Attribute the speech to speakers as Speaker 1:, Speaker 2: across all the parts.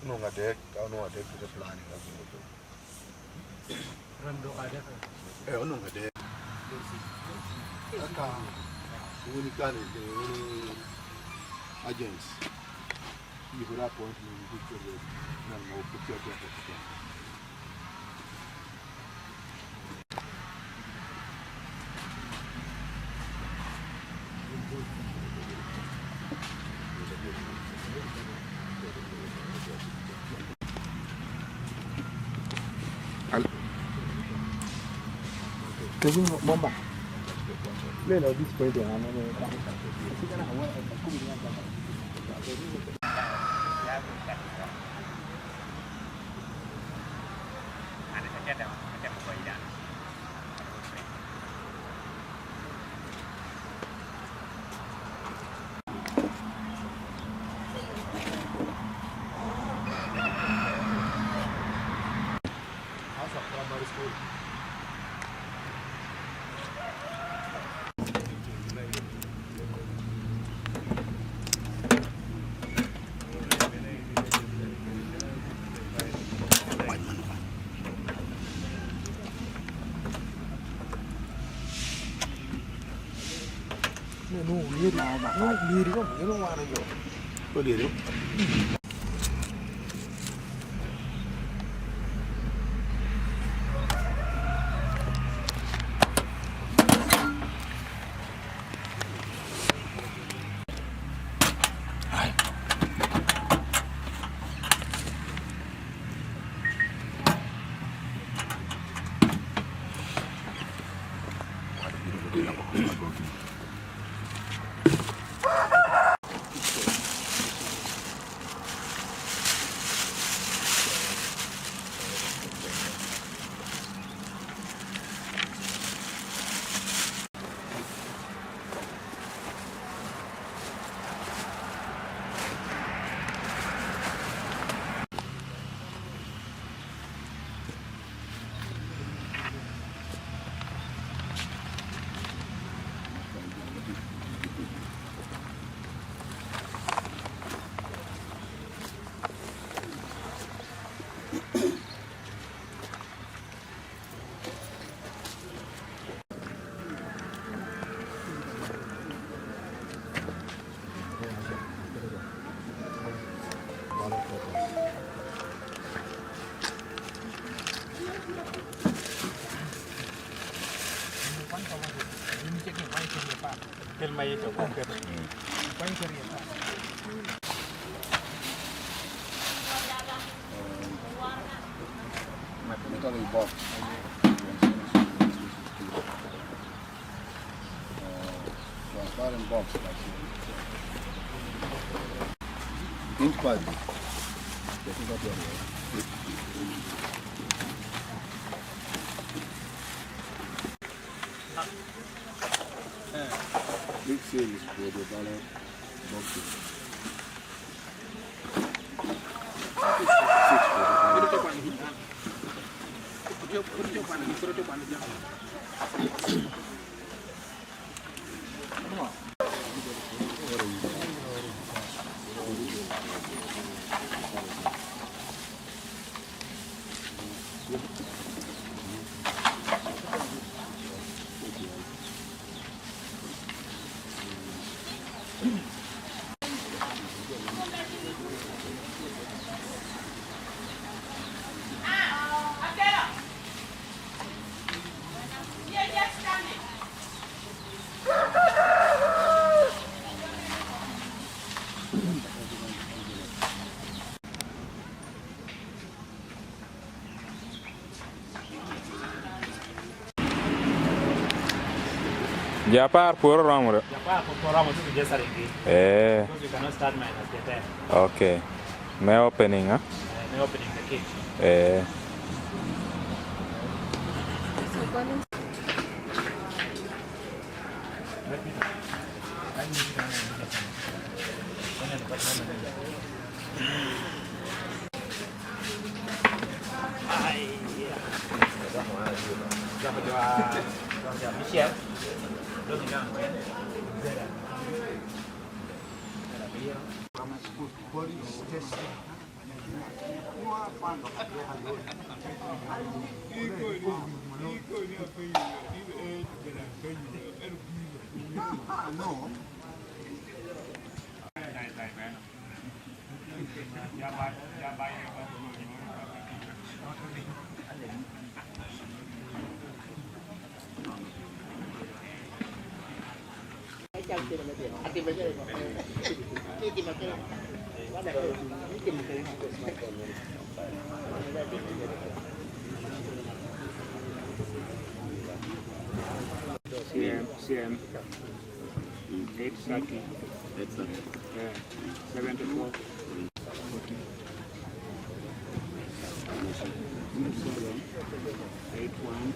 Speaker 1: No ngadek, kau no ngadek kita plan kita tu.
Speaker 2: Rando ada.
Speaker 1: No ngadek. Aka, ini kan ini agents. Ibu rapor ni kita nak mau kerja apa.
Speaker 3: Jadi bomba. Lelo display dia ana ni. Kasi kana awal aku bilang apa. Ada saja dah macam buaya. Asal primary school. No, lihat lah, no, lihat kok, ini mana jo?
Speaker 1: Kau lihat tu?
Speaker 2: Film mai itu kok ke. Paling serius.
Speaker 1: Metal box. Transparent box. Inch quadro. Esse é o papel. Big series for the dollar boxes.
Speaker 4: Japar por ramur.
Speaker 2: Japar por ramur tu dia sering ni. Because you cannot start minus the time.
Speaker 4: Okay. May opening ah?
Speaker 2: May opening the cage. Michel. Lo tinggal main. Police testing. CM 830. Yeah, 74. 81.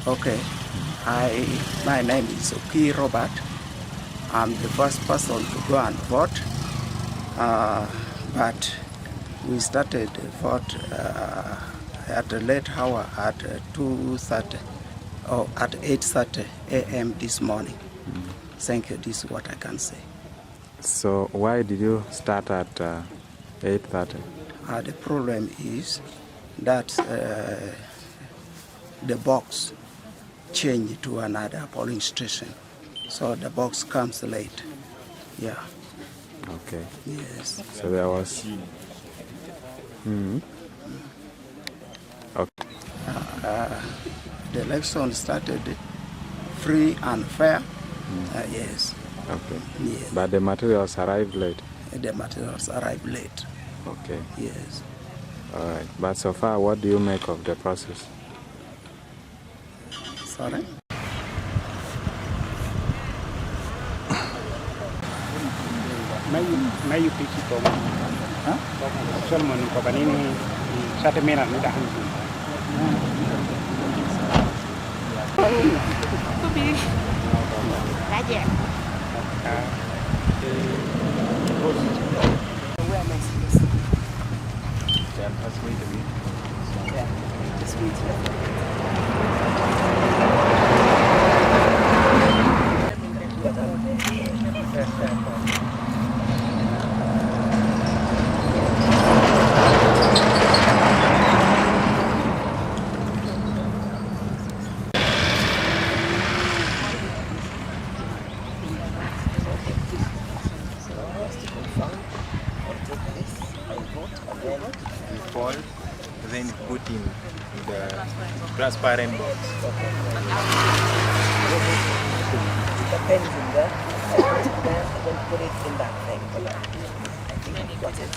Speaker 5: Okay, my name is Oki Robert. I'm the first person to go and vote, but we started the vote at a late hour at 2:30 or at 8:30 a.m. this morning. Thank you. This is what I can say.
Speaker 4: So why did you start at 8:30?
Speaker 5: The problem is that the box changed to another polling station, so the box comes late. Yeah.
Speaker 4: Okay.
Speaker 5: Yes.
Speaker 4: So there was. Okay.
Speaker 5: The election started free and fair. Yes.
Speaker 4: Okay.
Speaker 5: Yes.
Speaker 4: But the materials arrived late.
Speaker 5: The materials arrived late.
Speaker 4: Okay.
Speaker 5: Yes.
Speaker 4: All right. But so far, what do you make of the process?
Speaker 5: Sorry?
Speaker 2: May you pick it up? Huh? Solomon Kobanini, Satamina,
Speaker 6: Where am I supposed to be? Yeah, just wait
Speaker 1: then put in the transparent box.
Speaker 6: the pen's in there, I put it there, and then put it in that thing. I think I got it.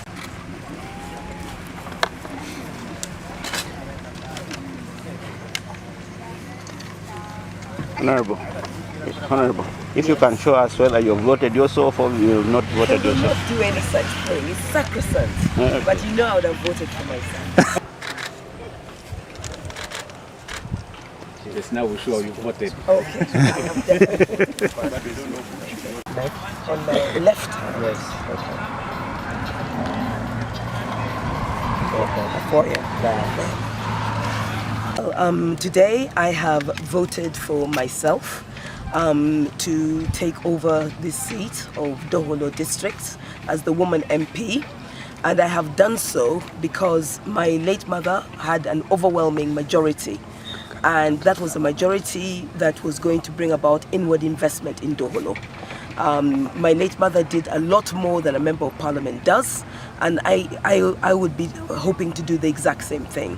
Speaker 7: Honorable, if you can show us whether you voted yourself or you have not voted
Speaker 6: I will
Speaker 7: yourself.
Speaker 6: not do any such thing. It's sacrosanct.
Speaker 7: Okay.
Speaker 6: But you know I would have voted for myself.
Speaker 2: Yes, now we're sure you voted.
Speaker 6: Okay. I have definitely. On my left.
Speaker 7: Yes. Okay.
Speaker 6: Today I have voted for myself to take over the seat of Dokolo district as the woman MP, and I have done so because my late mother had an overwhelming majority, and that was a majority that was going to bring about inward investment in Dokolo. My late mother did a lot more than a member of parliament does, and I would be hoping to do the exact same thing.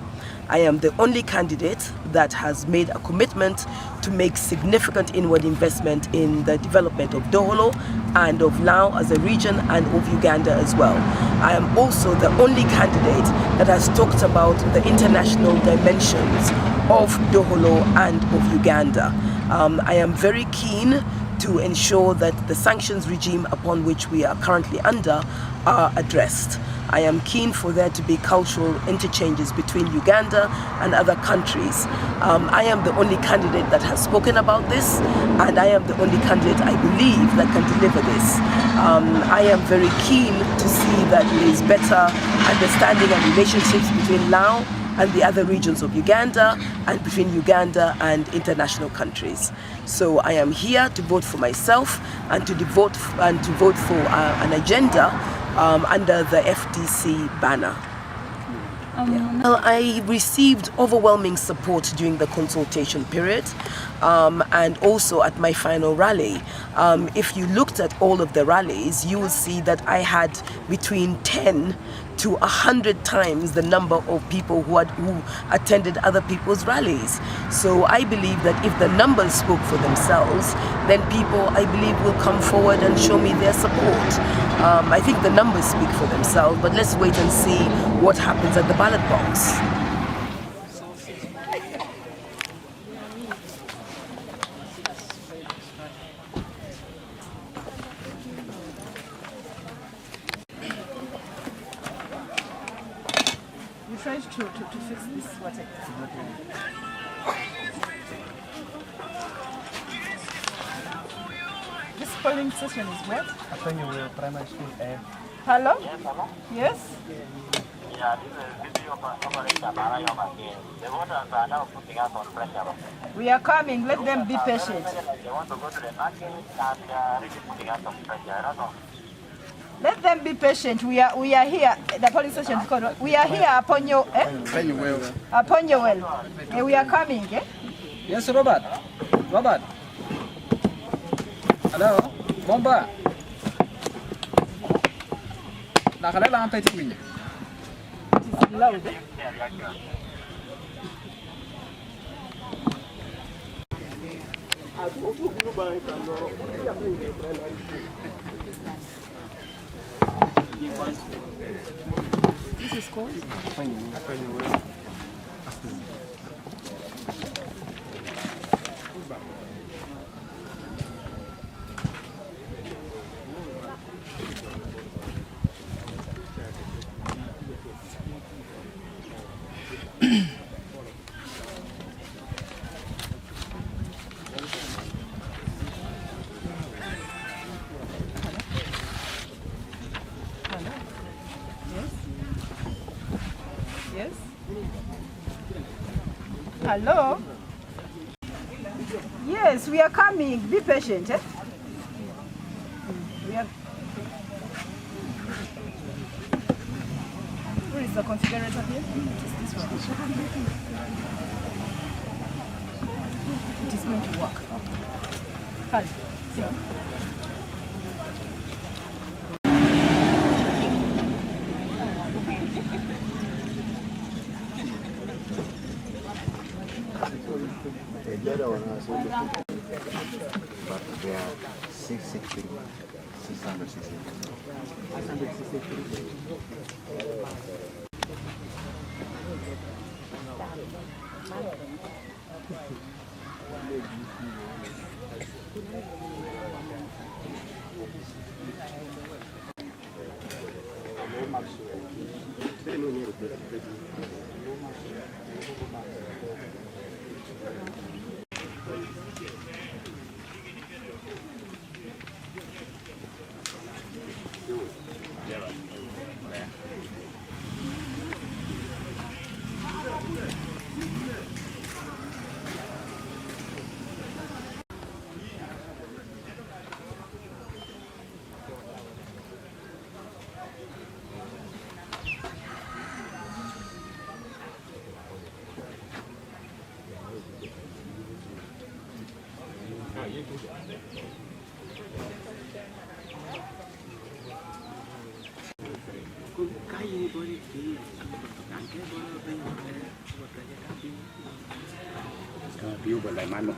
Speaker 6: I am the only candidate that has made a commitment to make significant inward investment in the development of Dokolo and of Lao as a region and of Uganda as well. I am also the only candidate that has talked about the international dimensions of Dokolo and of Uganda. I am very keen to ensure that the sanctions regime upon which we are currently under are addressed. I am keen for there to be cultural interchanges between Uganda and other countries. I am the only candidate that has spoken about this, and I am the only candidate I believe that can deliver this. I am very keen to see that there is better understanding and relationships between Lao and the other regions of Uganda, and between Uganda and international countries. So I am here to vote for myself and to vote for an agenda under the FDC banner. Well, I received overwhelming support during the consultation period and also at my final rally. If you looked at all of the rallies, you will see that I had between 10 to 100 times the number of people who attended other people's rallies. So I believe that if the numbers spoke for themselves, then people, I believe, will come forward and show me their support. I think the numbers speak for themselves, but let's wait and see what happens at the ballot box.
Speaker 8: You tried to fix this water. This polling session is what?
Speaker 3: Primary school.
Speaker 8: Hello? Yes?
Speaker 9: Yeah, this is video operator. The voters are now putting us on pressure.
Speaker 8: We are coming. Let them be patient.
Speaker 9: They want to go to the market and really putting us on pressure. I don't know.
Speaker 8: Let them be patient. We are here. The polling session is called. We are here upon your upon your well. We are coming.
Speaker 3: Yes, Robert. Robert. Hello. Bomba. Nakala lang ang pwede ko niya.
Speaker 8: It's loud. This is called? Yes? Hello? Yes, we are coming. Be patient. We are... Where is the configurator here? It is this one. It is going to work. Hi. Yeah.
Speaker 1: But they are 660, 660.
Speaker 2: Biu bên lại man một.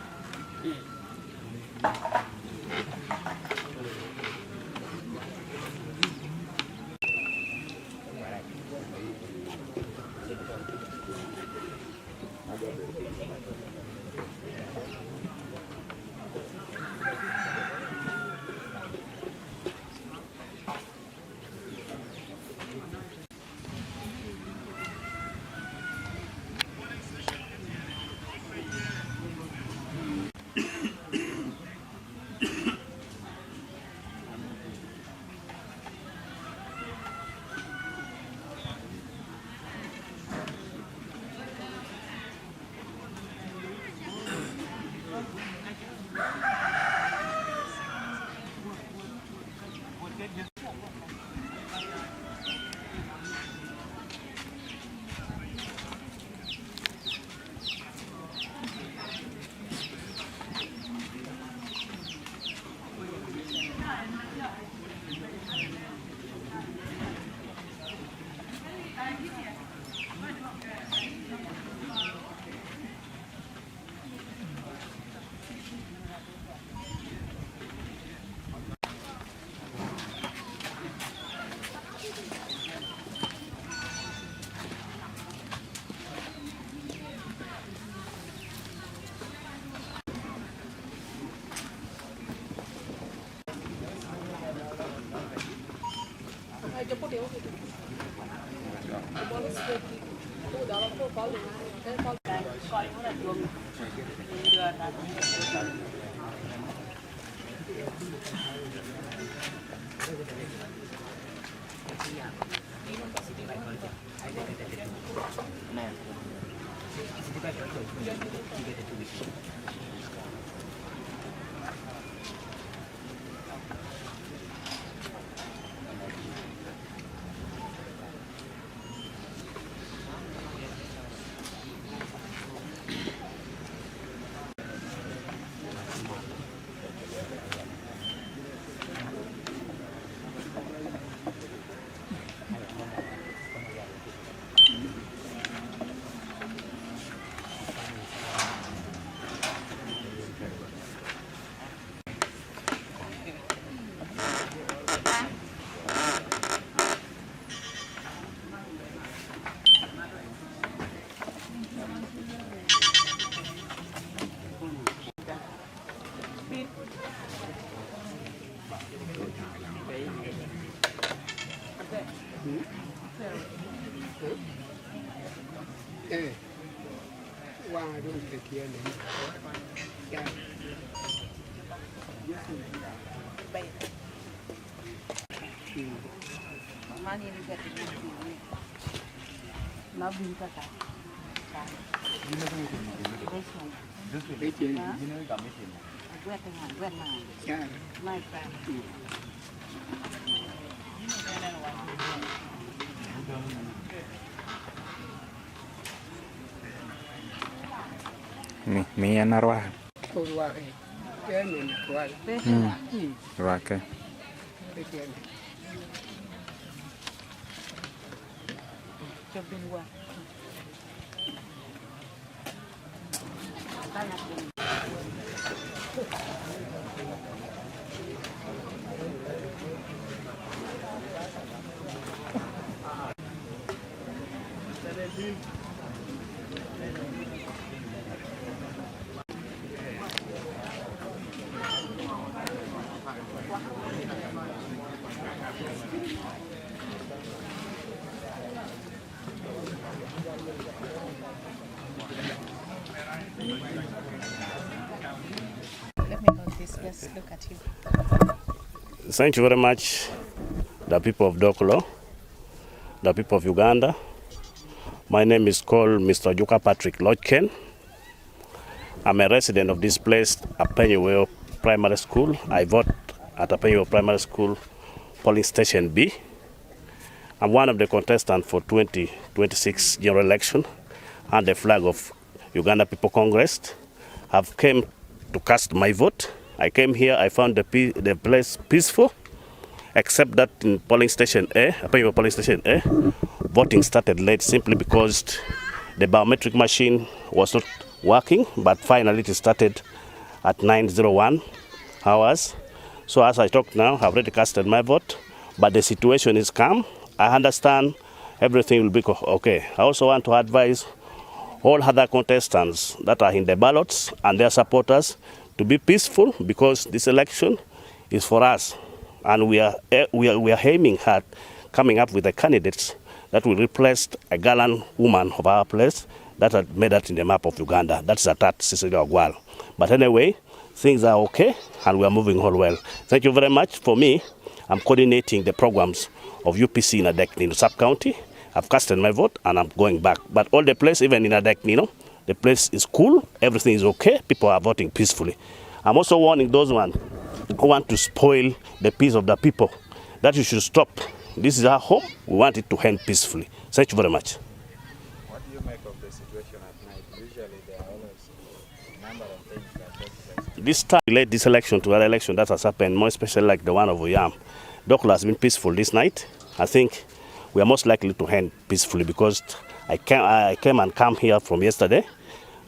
Speaker 4: Mi en arwah. Rwake.
Speaker 10: Look at you.
Speaker 7: Thank you very much, the people of Dokolo, the people of Uganda. My name is called Mr. Juka Patrick Lodgen. I'm a resident of this place, Apenyuweo Primary School. I vote at Apenyuweo Primary School, polling station B. I'm one of the contestants for 2026 general election and the flag of Uganda People Congress. I've came to cast my vote I came here, I found the place peaceful, except that in polling station A, voting started late simply because the biometric machine was not working, but finally it started at 9:01 hours. So as I talk now, I've already casted my vote, but the situation is calm. I understand everything will be okay. I also want to advise all other contestants that are in the ballots and their supporters to be peaceful, because this election is for us, and we are aiming at coming up with the candidates that will replace a gallant woman of our place that had made it in the map of Uganda. That's Atat Cecilia Ogwal. But anyway, things are okay and we are moving all well. Thank you very much. For me, I'm coordinating the programs of UPC in Adeknino sub-county. I've casted my vote and I'm going back. But all the place, even in Adeknino, the place is cool, everything is okay, people are voting peacefully. I'm also warning those who want to spoil the peace of the people that you should stop. This is our home, we want it to end peacefully. Thank you very much.
Speaker 4: What do you make of the situation at night? Usually there are always a number of things that take place.
Speaker 7: This time, relate this election to other election that has happened, more especially like the one of Oyam. Dokolo has been peaceful this night. I think we are most likely to end peacefully because I came and come here from yesterday.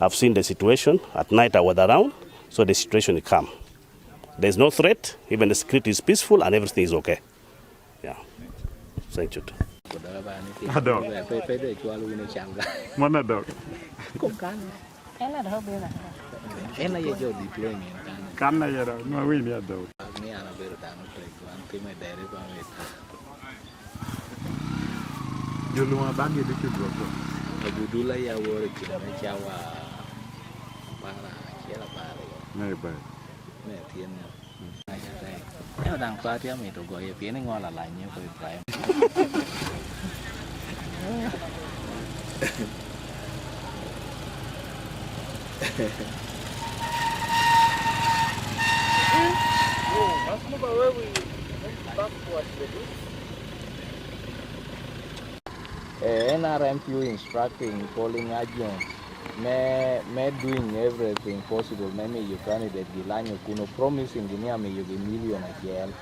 Speaker 7: I've seen the situation. At night I was around, so the situation is calm. There's no threat, even the security is peaceful and everything is okay. Yeah. Thank you.
Speaker 3: Adok. Mana dok?
Speaker 10: Ela dah bela.
Speaker 1: Ena ya jo deploy ni
Speaker 3: Kan na ya dok. No win ya dok.
Speaker 1: ni ana beru ta no play ko anti me dere ko me.
Speaker 3: Yo lu ma bangi de ki dok.
Speaker 1: Abudula ya wore ki na chawa para kiela para.
Speaker 3: Nei ba.
Speaker 1: Me tien. Nếu đang qua thì mình tụi gọi phía này ngon là lại như vậy phải. NRMPU instructing polling agents may doing everything possible. Maybe you candidate Gilanyo Kuno promising Guinea may you be million again.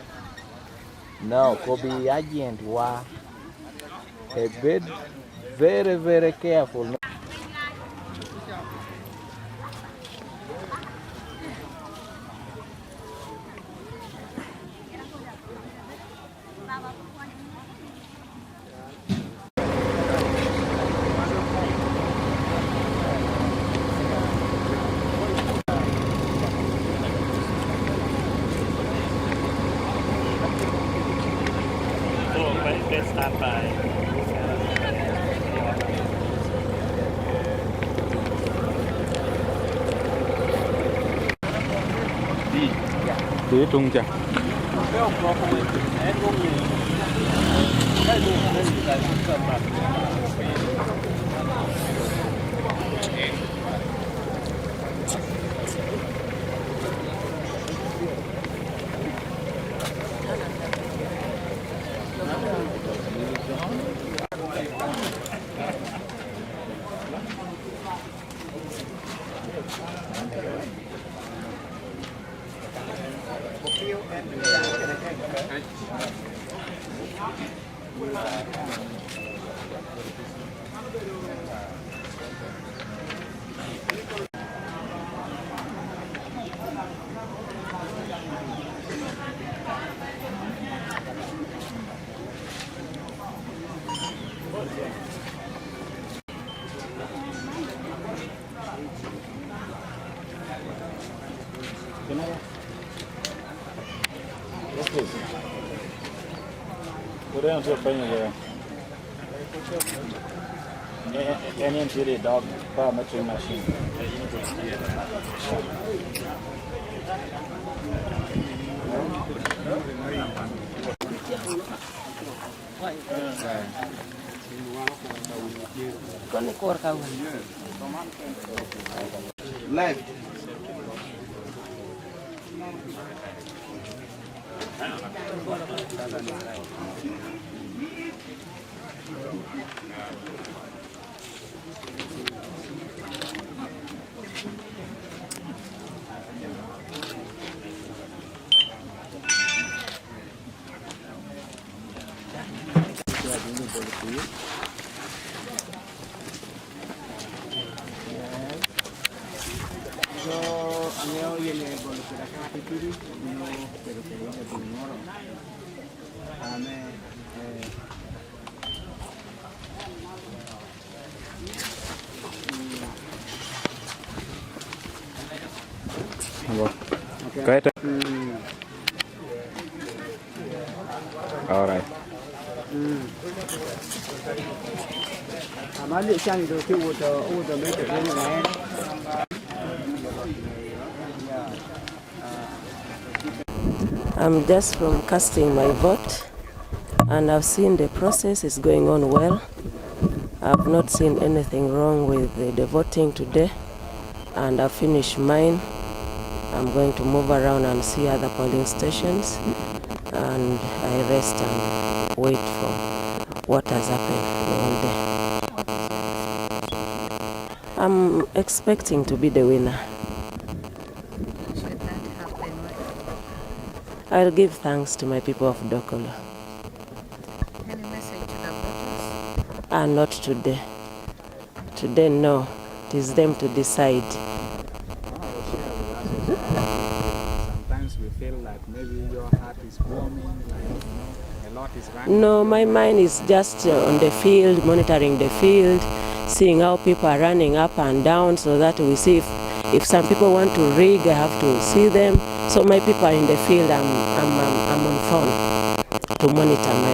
Speaker 1: No, Kobe agent wa a bit very, very careful.
Speaker 7: Let's start by
Speaker 3: Để trung chưa?
Speaker 2: What else are playing there? Any interior dog biometric machine.
Speaker 6: Con cor kawan.
Speaker 1: Left.
Speaker 2: Go ahead. All right.
Speaker 11: I'm just from casting my vote, and I've seen the process is going on well. I've not seen anything wrong with the voting today, and I've finished mine. I'm going to move around and see other polling stations, and I rest and wait for what has happened all day. I'm expecting to be the winner. I'll give thanks to my people of Dokolo.
Speaker 10: Any message to the voters?
Speaker 11: Not today. Today, no. It is them to decide.
Speaker 4: Sometimes we feel like maybe your heart is warming, like a lot is running.
Speaker 11: No, my mind is just on the field, monitoring the field, seeing how people are running up and down so that we see if some people want to rig, I have to see them. So my people are in the field, I'm on phone to monitor my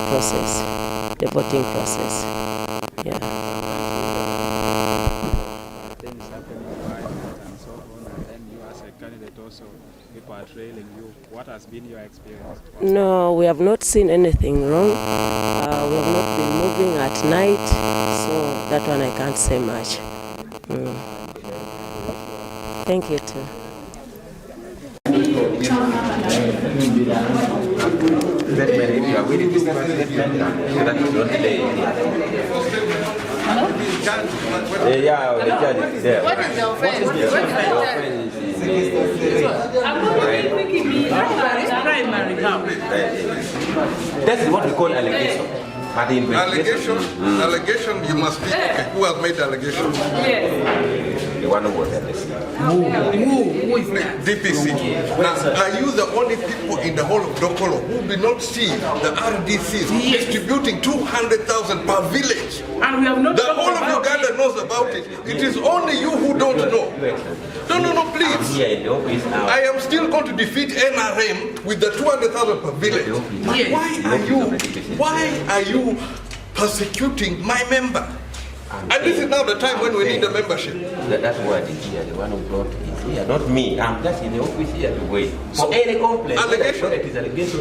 Speaker 11: process, the voting process. Yeah.
Speaker 4: Things happening and so on, and then you as a candidate also, people are trailing you. What has been your experience?
Speaker 11: No, we have not seen anything wrong. We have not been moving at night, so that one I can't say much. Thank you too.
Speaker 12: Yeah, the judge is there.
Speaker 10: What is your friend?
Speaker 12: That is what we call allegation. But the
Speaker 13: allegation, allegation, you must be, okay, who has made the allegation?
Speaker 10: Yes.
Speaker 12: The one who was at the scene.
Speaker 10: Who is that?
Speaker 13: DPC. Now, are you the only people in the whole of Dokolo who do not see the RDCs distributing 200,000 per village?
Speaker 10: And we have not.
Speaker 13: The whole of Uganda knows about it. It is only you who don't know. No, please. I am still going to defeat NRM with the 200,000 per village.
Speaker 10: Yes.
Speaker 13: Why are you persecuting my member? And this is now the time when we need the membership.
Speaker 12: That's why the one who brought it is here, not me. I'm just in the office here to wait. So any complaint,
Speaker 13: allegation.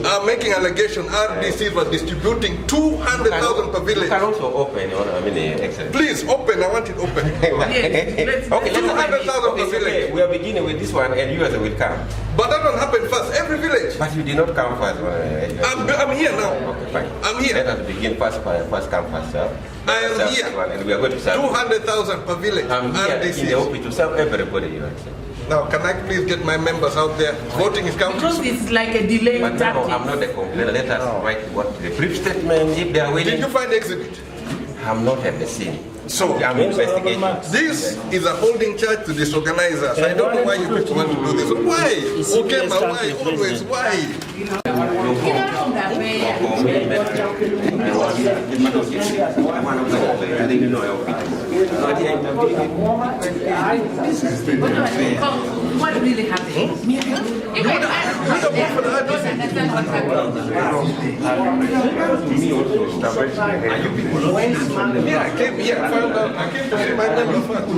Speaker 13: I'm making allegation. RDCs were distributing 200,000 per village.
Speaker 12: You can also open, excellent.
Speaker 13: Please open. I want it open.
Speaker 12: Yes. Okay,
Speaker 13: 200,000 per village.
Speaker 12: We are beginning with this one, and you will come.
Speaker 13: But that one happened first. Every village.
Speaker 12: But you did not come first.
Speaker 13: I'm here now.
Speaker 12: Okay, fine.
Speaker 13: I'm here.
Speaker 12: Let us begin first come, first serve.
Speaker 13: I am here.
Speaker 12: And we are going to serve
Speaker 13: 200,000 per village.
Speaker 12: I'm here in the office to serve everybody.
Speaker 13: Now, can I please get my members out there? Voting is counting.
Speaker 10: Because it's like a delay
Speaker 12: But
Speaker 10: tactic.
Speaker 12: no, I'm not a complainer. Let us write what the brief statement, if they are waiting.
Speaker 13: Did you find the exhibit?
Speaker 12: I'm not at the scene.
Speaker 13: So,
Speaker 12: I'm investigating.
Speaker 13: This is a holding charge to disorganizers. I don't know why you people want to do this. Why? Okay, but why? Always, why?
Speaker 10: What really happened?
Speaker 13: Yeah, I came here, I found out. I came to see my member first.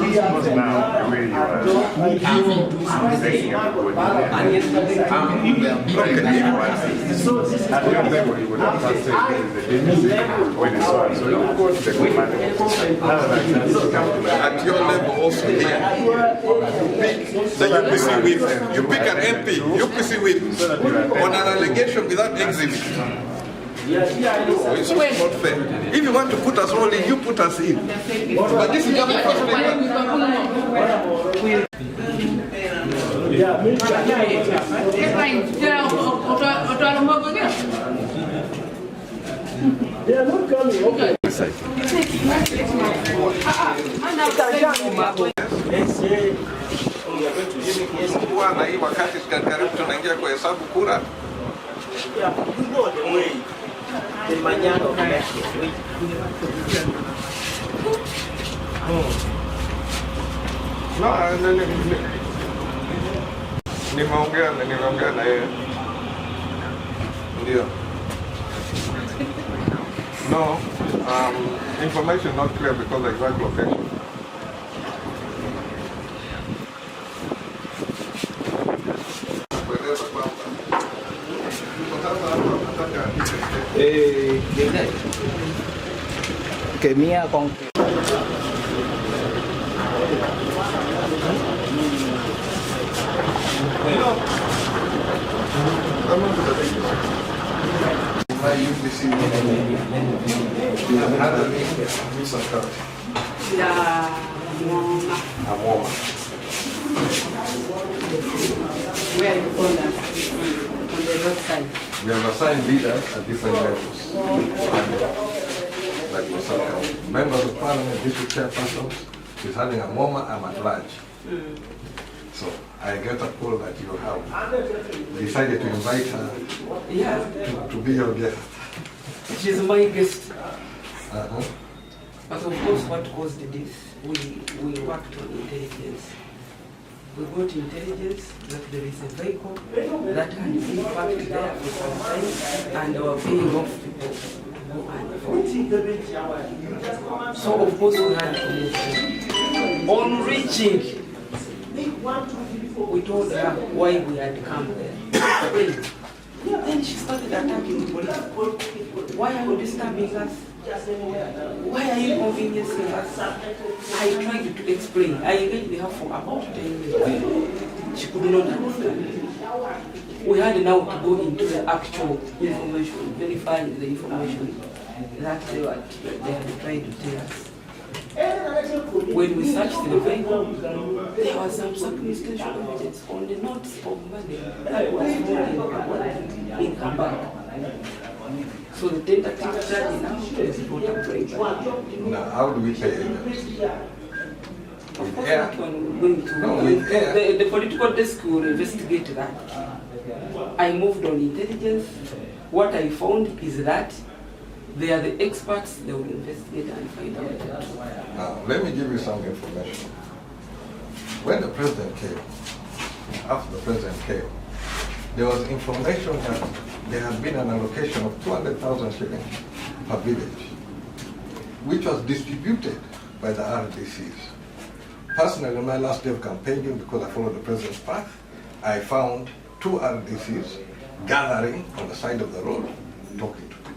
Speaker 13: At your level also here, the UPC whip, you pick an MP, UPC whip, on an allegation without exhibit. It's not fair. If you want to put us all in, you put us in. But this is not the first
Speaker 3: They are not coming. Okay.
Speaker 13: Ili kusumbua na hii wakati karibu tunaingia kwa hesabu kura. Nimeongea na yeye. Ndio. No, information not clear because of exact location.
Speaker 1: Kemia con
Speaker 10: Where are you from? On the roadside.
Speaker 13: We have assigned leaders at different levels. Like myself, members of parliament, district chairpersons, is having a MoMA, I'm at large. So I get a call that you have decided to invite her to be your guest.
Speaker 6: She's my guest.
Speaker 13: Uh-huh.
Speaker 6: But of course, what caused this, we worked on intelligence. We got intelligence that there is a vehicle that had been parked there for some time and they were paying off people who had it. So of course we had to move. On reaching, we told her why we had come there. Then she started attacking the police. Why are you disturbing us? Why are you inconveniencing us? I tried to explain. I engaged her for about 10 minutes. She could not understand. We had now to go into the actual information, verifying the information that they had tried to tell us. When we searched the vehicle, there was some circumstantial evidence on the notes of money that was found in her bag. So the tentative charge now is brought up right.
Speaker 13: Now, how do we pay agents?
Speaker 6: Of course, that one we're going to. The political desk will investigate that. I moved on intelligence. What I found is that they are the experts, they will investigate and find out.
Speaker 13: Now, let me give you some information. When the president came, after the president came, there was information that there had been an allocation of 200,000 shillings per village, which was distributed by the RDCs. Personally, on my last day of campaigning, because I followed the president's path, I found 2 RDCs gathering on the side of the road, talking to people.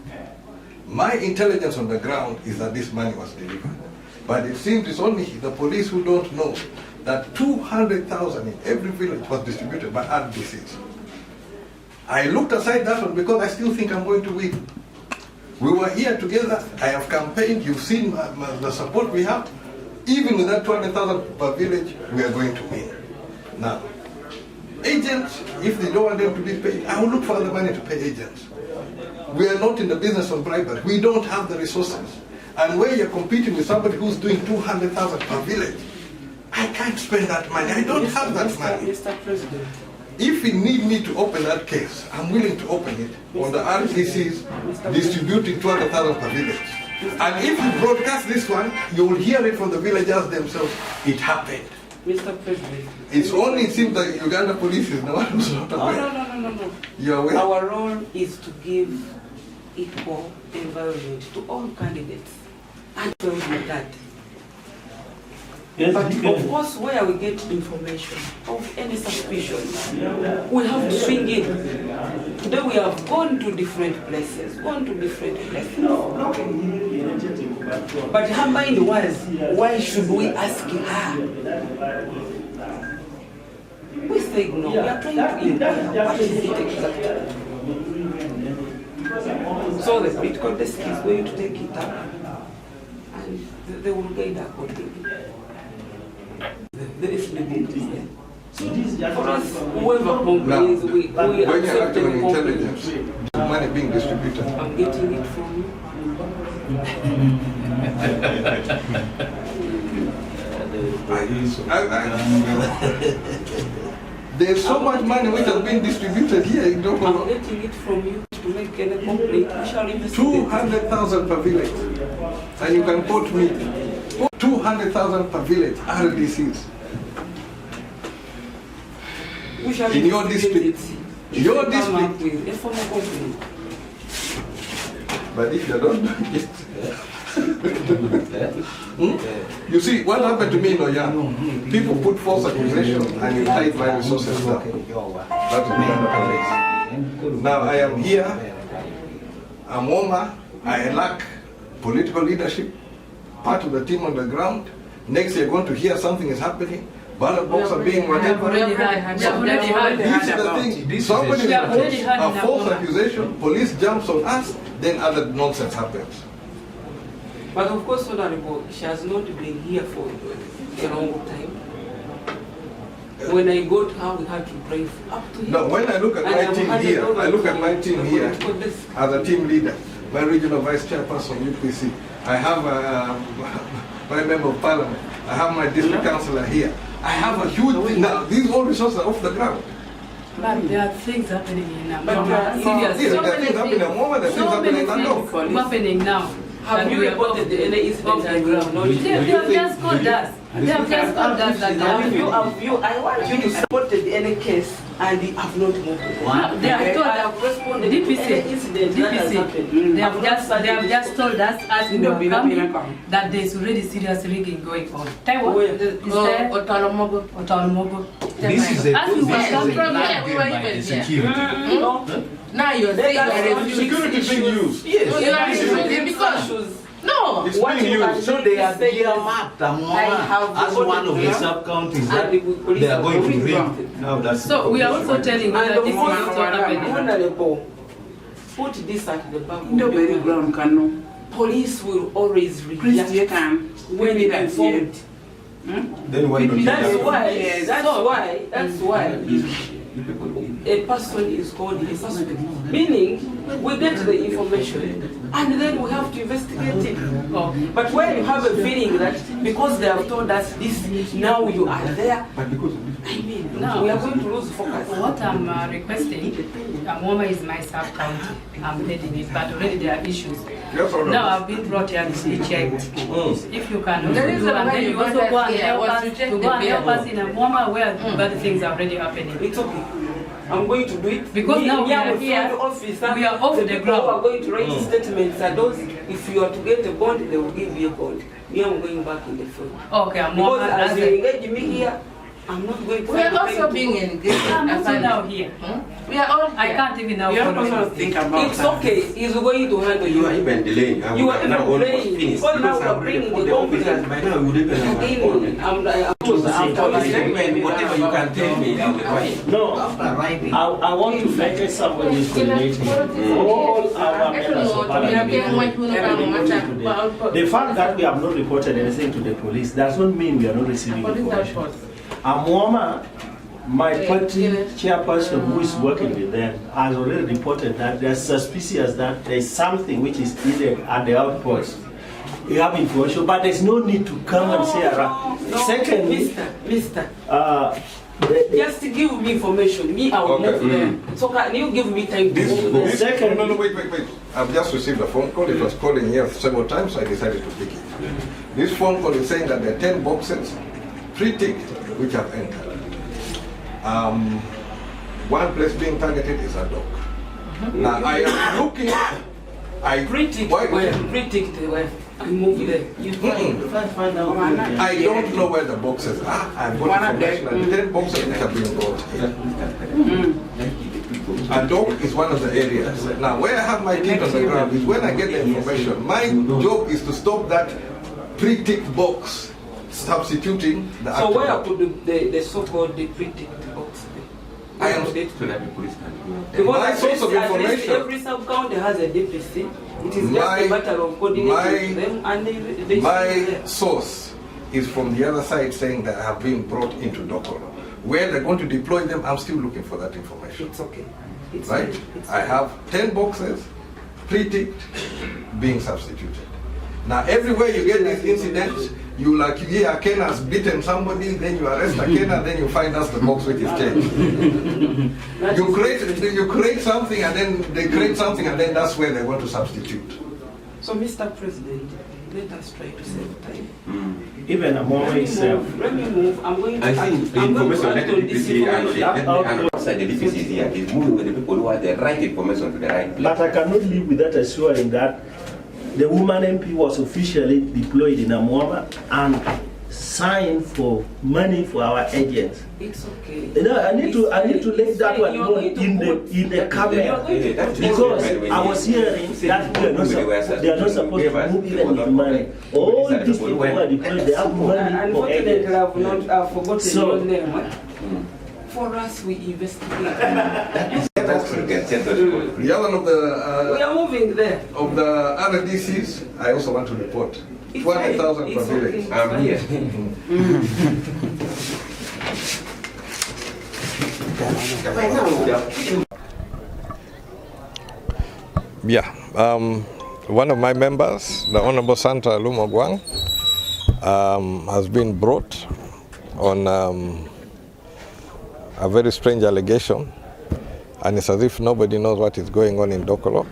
Speaker 13: My intelligence on the ground is that this money was delivered. But it seems it's only the police who don't know that 200,000 in every village was distributed by RDCs. I looked aside that one because I still think I'm going to win. We were here together, I have campaigned, you've seen the support we have. Even with that 200,000 per village, we are going to win. Now, agents, if they don't want them to be paid, I will look for other money to pay agents. We are not in the business of bribery. We don't have the resources. And where you're competing with somebody who's doing 200,000 per village, I can't spend that money. I don't have that money.
Speaker 6: Mr. President.
Speaker 13: If you need me to open that case, I'm willing to open it on the RTCs distributing 200,000 per village. And if you broadcast this one, you will hear it from the villagers themselves. It happened.
Speaker 6: Mr. President.
Speaker 13: It's only it seems that Uganda police is the one who's not aware.
Speaker 6: No.
Speaker 13: You're aware?
Speaker 6: Our role is to give equal environment to all candidates. And so with that.
Speaker 14: Yes,
Speaker 6: but of course, where we get information of any suspicion, we have to swing in. Today we have gone to different places. But her mind was, why should we ask her? We said no, we are trying to inquire what is it exactly. So the political desk is going to take it up and they will guide accordingly. There is no good. For us, whoever complains, we
Speaker 13: when you're
Speaker 6: accept
Speaker 13: acting on
Speaker 6: the
Speaker 13: intelligence, the money being distributed.
Speaker 6: I'm getting it from you.
Speaker 13: There's so much money which has been distributed here in Dokolo.
Speaker 14: I'm getting it from you to make any complaint. We shall investigate.
Speaker 13: 200,000 per village. And you can quote me. 200,000 per village, RDCs.
Speaker 14: We shall
Speaker 13: in your district. Your district.
Speaker 14: With a formal complaint.
Speaker 13: But if you don't do it, you see, what happened to me in Oyan? People put false accusations and you hide my resources down. That is the police. Now I am here, I'm Oma, I lack political leadership, part of the team on the ground. Next you're going to hear something is happening. Ballot box are being whatever. This is the thing. Somebody puts a false accusation, police jumps on us, then other nonsense happens.
Speaker 14: But of course, Honorable, she has not been here for a long time. When I got her, we had to pray up to him.
Speaker 13: Now, when I look at my team here, I look at my team here as a team leader, my regional vice chairperson, UPC. I have my member of parliament. I have my district councillor here. I have a huge thing. Now, these all resources are off the ground.
Speaker 10: But there are things happening in
Speaker 13: There are things happening in Moma, there are things happening in Nando.
Speaker 10: happening now.
Speaker 14: Have you reported any incident on the ground?
Speaker 10: They have just called us. They have just called us that
Speaker 14: I want you to report any case and they have not moved.
Speaker 10: They have told us,
Speaker 14: responded
Speaker 10: DPC,
Speaker 14: to any incident that has happened.
Speaker 10: they have just told us as we were coming that there is already serious rigging going on. Taiwo is there. Otolomogo.
Speaker 15: This is a
Speaker 10: as we were coming,
Speaker 15: we were even here. Security.
Speaker 10: Now you're saying
Speaker 13: security being used.
Speaker 10: Yes. You are refusing because no.
Speaker 15: It's being used. So they are earmarked as one of the sub-counties that they are going to rig. Now that's
Speaker 10: so we are also telling you that this is not happening.
Speaker 14: Put this at the back of the ground. Police will always react when they are informed.
Speaker 15: Then why don't you?
Speaker 14: That's why a person is called a suspect. Meaning, we get the information and then we have to investigate it. But when you have a feeling that because they have told us this, now you are there, I mean, now we are going to lose focus.
Speaker 10: What I'm requesting, Moma is my sub-county. I'm heading it, but already there are issues. Now I've been brought here to be checked. If you can also do, and then you also go and help us, in a Moma where bad things are already happening.
Speaker 14: It's okay. I'm going to do it.
Speaker 10: Because now we are here, we are off the ground.
Speaker 14: People are going to write statements that those, if you are to get a bond, they will give you a bond. Me, I'm going back in the field.
Speaker 10: Okay, I'm
Speaker 14: because as you engage me here, I'm not going to.
Speaker 10: We are also being engaged. I'm also now here. We are all. I can't even now.
Speaker 14: Think about it's okay. He's going to handle you.
Speaker 12: You are even delaying.
Speaker 14: You are even delaying. Because now we are bringing the confidence.
Speaker 12: By now, we would even have whatever you can tell me.
Speaker 16: No, I want to focus somebody is coordinating all our members of parliament. The fact that we have not reported anything to the police does not mean we are not receiving information. Amwama, my party chairperson who is working with them, has already reported that they are suspicious that there is something which is needed at the outpost. You have information, but there's no need to come and say around. Secondly,
Speaker 14: Mister. Just give me information. Me, I will move there. So can you give me time to move there?
Speaker 13: Second, no, wait. I've just received a phone call. It was calling here several times, so I decided to pick it. This phone call is saying that there are 10 boxes, pre-ticked, which have entered. One place being targeted is a dock. Now I am looking.
Speaker 14: Pre-ticked where? I move there.
Speaker 13: I don't know where the boxes are. I've got information that the 10 boxes which have been brought here. A dock is one of the areas. Now where I have my team on the ground is when I get the information. My job is to stop that pre-ticked box substituting the
Speaker 14: so where could the so-called pre-ticked box be?
Speaker 13: I am
Speaker 14: because
Speaker 13: my source of information.
Speaker 14: Every sub-county has a DPC. It is just a matter of coordinating them and they
Speaker 13: my source is from the other side saying that I have been brought into Dokolo. Where they're going to deploy them, I'm still looking for that information.
Speaker 14: It's okay.
Speaker 13: I have 10 boxes pre-ticked being substituted. Now everywhere you get these incidents, You like, yeah, Ken has beaten somebody, then you arrest Ken, then you find us the box with his Ken. you create something, and then they create something, and then that's where they want to substitute.
Speaker 14: So, Mr. President, let us try to save time.
Speaker 16: Even a moment itself.
Speaker 14: Let me move. I'm going to
Speaker 12: I think the information that the DPC and outside the DPC is here is moving with the people who have the right information to the right place.
Speaker 16: But I cannot live without assuring that the woman MP was officially deployed in Amuama and signed for money for our agents.
Speaker 14: It's okay.
Speaker 16: You know, I need to let that one know in the camera, because I was hearing that they are not supposed to move even with money. All these people who are deployed, they have money for agents.
Speaker 14: Unfortunately, I have forgotten your name. For us, we investigate.
Speaker 13: The other of the
Speaker 14: we are moving there.
Speaker 13: Of the other DCs, I also want to report 200,000 per village.
Speaker 12: I'm here.
Speaker 13: Yeah, one of my members, the Honorable Santa Lumogwang, has been brought on a very strange allegation, and it's as if nobody knows what is going on in Dokolo.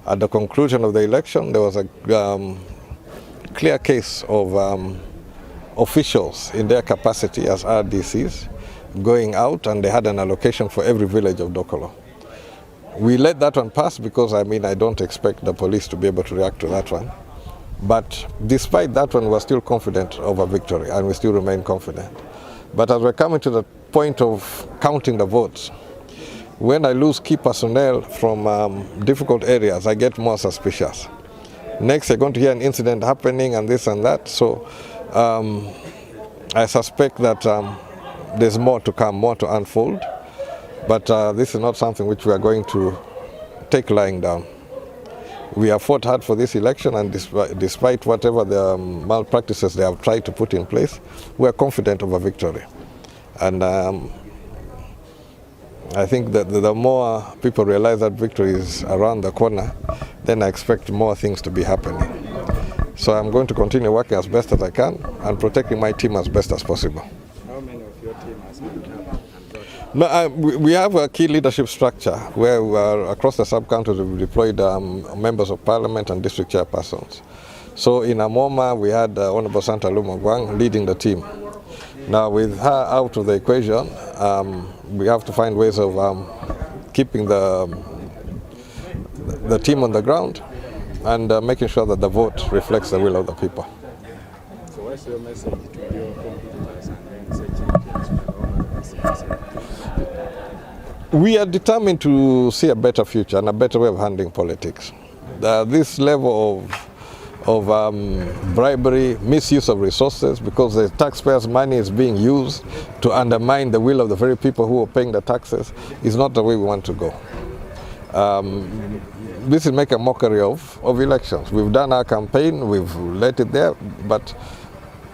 Speaker 13: At the conclusion of the election, there was a clear case of officials in their capacity as RDCs going out, and they had an allocation for every village of Dokolo. We let that one pass because, I don't expect the police to be able to react to that one. But despite that one, we're still confident of a victory, and we still remain confident. But as we're coming to the point of counting the votes, when I lose key personnel from difficult areas, I get more suspicious. Next, you're going to hear an incident happening and this and that. So I suspect that there's more to come, more to unfold. But this is not something which we are going to take lying down. We have fought hard for this election, and despite whatever the malpractices they have tried to put in place, we are confident of a victory. And I think that the more people realize that victory is around the corner, then I expect more things to be happening. So I'm going to continue working as best as I can and protecting my team as best as possible.
Speaker 4: How many of your team has been helped?
Speaker 13: No, we have a key leadership structure where we are, across the sub-counties we've deployed members of parliament and district chairpersons. So in Amoma we had Honorable Santa Lumogwang leading the team. Now with her out of the equation, we have to find ways of keeping the team on the ground and making sure that the vote reflects the will of the people.
Speaker 4: So what's your message to your competitors and then champions?
Speaker 13: We are determined to see a better future and a better way of handling politics. This level of bribery, misuse of resources, because the taxpayers' money is being used to undermine the will of the very people who are paying the taxes, is not the way we want to go. This is make a mockery of elections. We've done our campaign, we've let it there, but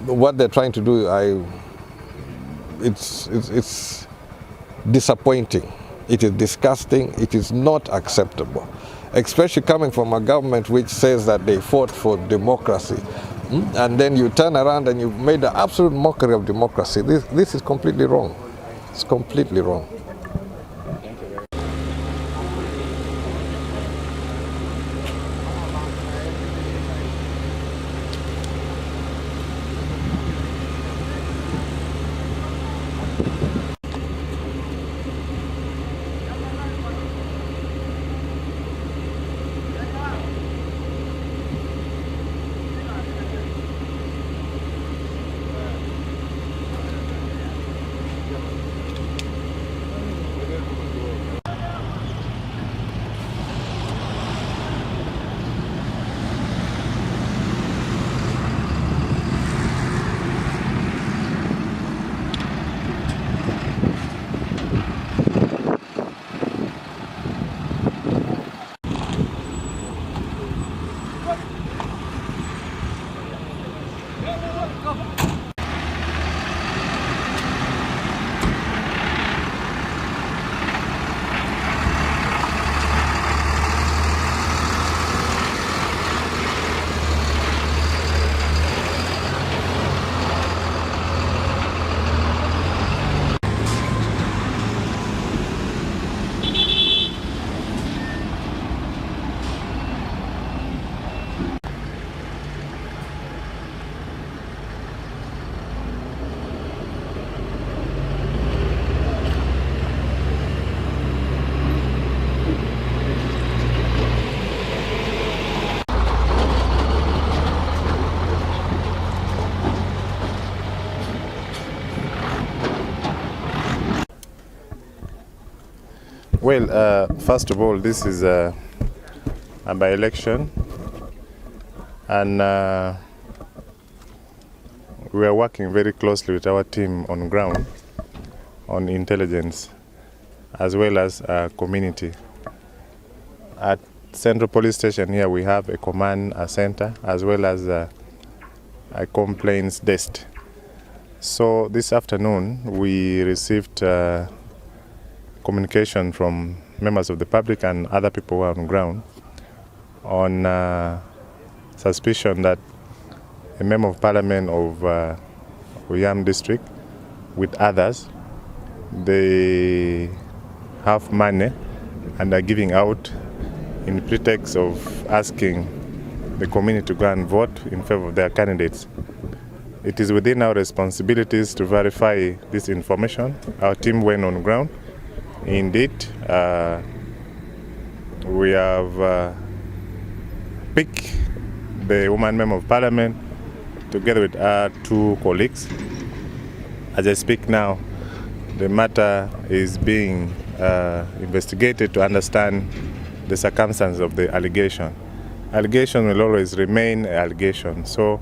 Speaker 13: what they're trying to do, it's disappointing. It is disgusting. It is not acceptable, especially coming from a government which says that they fought for democracy. And then you turn around and you've made an absolute mockery of democracy. This is completely wrong. It's completely wrong.
Speaker 17: Well, first of all, this is a by-election, and we are working very closely with our team on ground on intelligence as well as community. At Central Police Station here we have a command center as well as a complaints desk. So this afternoon we received communication from members of the public and other people who are on ground on suspicion that a member of parliament of Uyam district with others, they have money and are giving out in pretext of asking the community to go and vote in favor of their candidates. It is within our responsibilities to verify this information. Our team went on ground. Indeed, we have picked the woman member of parliament together with our two colleagues. As I speak now, the matter is being investigated to understand the circumstances of the allegation. Allegation will always remain an allegation, so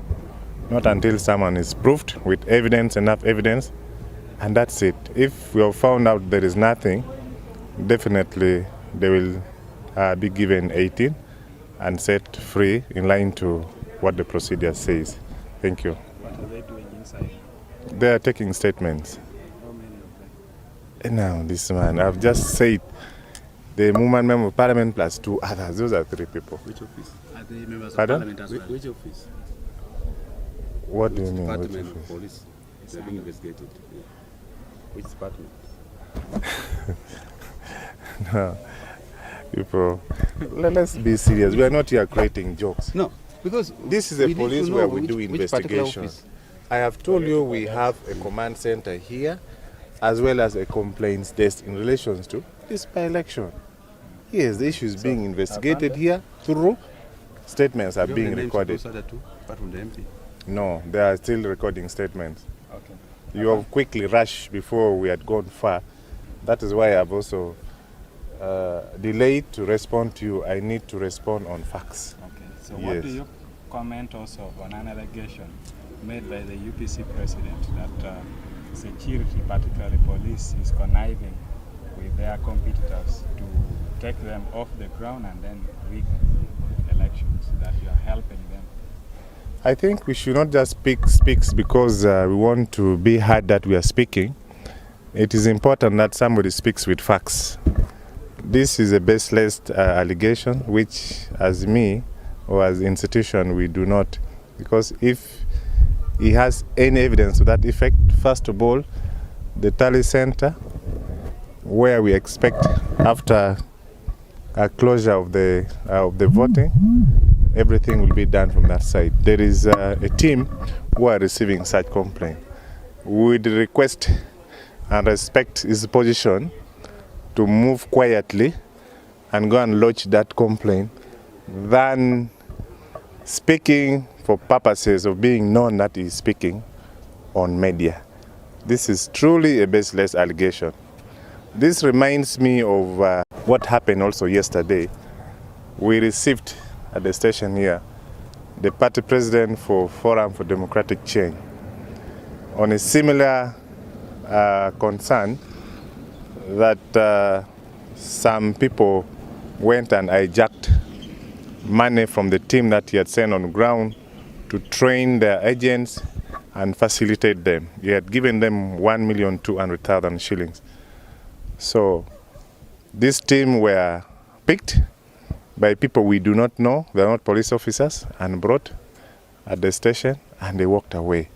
Speaker 17: not until someone is proved with evidence, enough evidence, and that's it. If we have found out there is nothing, definitely they will be given 18 and set free in line to what the procedure says. Thank you.
Speaker 4: What are they doing inside?
Speaker 17: They are taking statements.
Speaker 4: How many of them?
Speaker 17: Now, this man, I've just said the woman member of parliament plus two others. Those are 3 people.
Speaker 18: Which office? Are they members
Speaker 17: Pardon?
Speaker 18: of parliament as well? Which office?
Speaker 17: What do you mean?
Speaker 18: Department of Police is being investigated. Yeah. Which department?
Speaker 17: No, people, let's be serious. We are not here creating jokes.
Speaker 18: No, because
Speaker 17: this is a police where we do investigations. I have told you we have a command center here as well as a complaints desk in relation to this by-election. Yes, the issue is being investigated here through statements are being recorded.
Speaker 18: Apart from the MP?
Speaker 17: No, they are still recording statements.
Speaker 4: Okay.
Speaker 17: You have quickly rushed before we had gone far. That is why I've also delayed to respond to you. I need to respond on facts.
Speaker 4: Okay. So what do you comment also on an allegation made by the UPC president that security, particularly police, is conniving with their competitors to take them off the ground and then rig elections, that you are helping them?
Speaker 17: I think we should not just speak because we want to be heard that we are speaking. It is important that somebody speaks with facts. This is a baseless allegation, which as me or as institution we do not. Because if he has any evidence to that effect, first of all, the tally center, where we expect after a closure of the voting, everything will be done from that side. There is a team who are receiving such complaint. We would request and respect his position to move quietly and go and lodge that complaint than speaking for purposes of being known that he is speaking on media. This is truly a baseless allegation. This reminds me of what happened also yesterday. We received at the station here the party president for Forum for Democratic Change on a similar concern that some people went and hijacked money from the team that he had sent on the ground to train their agents and facilitate them. He had given them 1,200,000 shillings. So this team were picked by people we do not know, they are not police officers, and brought at the station, and they walked away.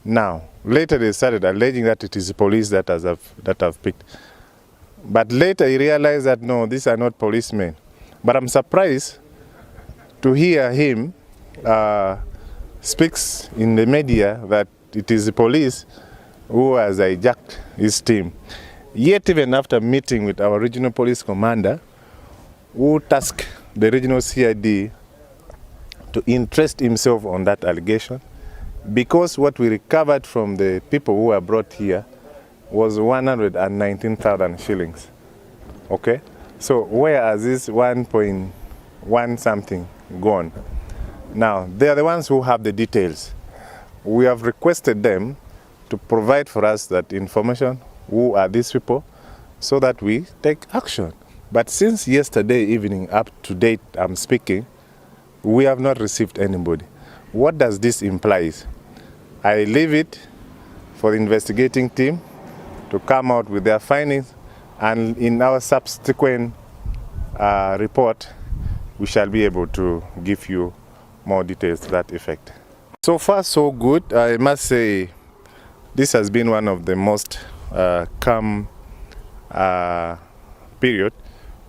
Speaker 17: Now, later they started alleging that it is police that have picked. But later he realized that no, these are not policemen. But I'm surprised to hear him speaks in the media that it is the police who has hijacked his team. Yet even after meeting with our regional police commander, who tasked the regional CID to interest himself on that allegation, because what we recovered from the people who were brought here was 119,000 shillings. Okay, so where has this 1.1 something gone? Now, they are the ones who have the details. We have requested them to provide for us that information, who are these people, so that we take action. But since yesterday evening up to date I'm speaking, we have not received anybody. What does this imply? I leave it for the investigating team to come out with their findings, and in our subsequent report, we shall be able to give you more details to that effect. So far, so good. I must say, this has been one of the most calm period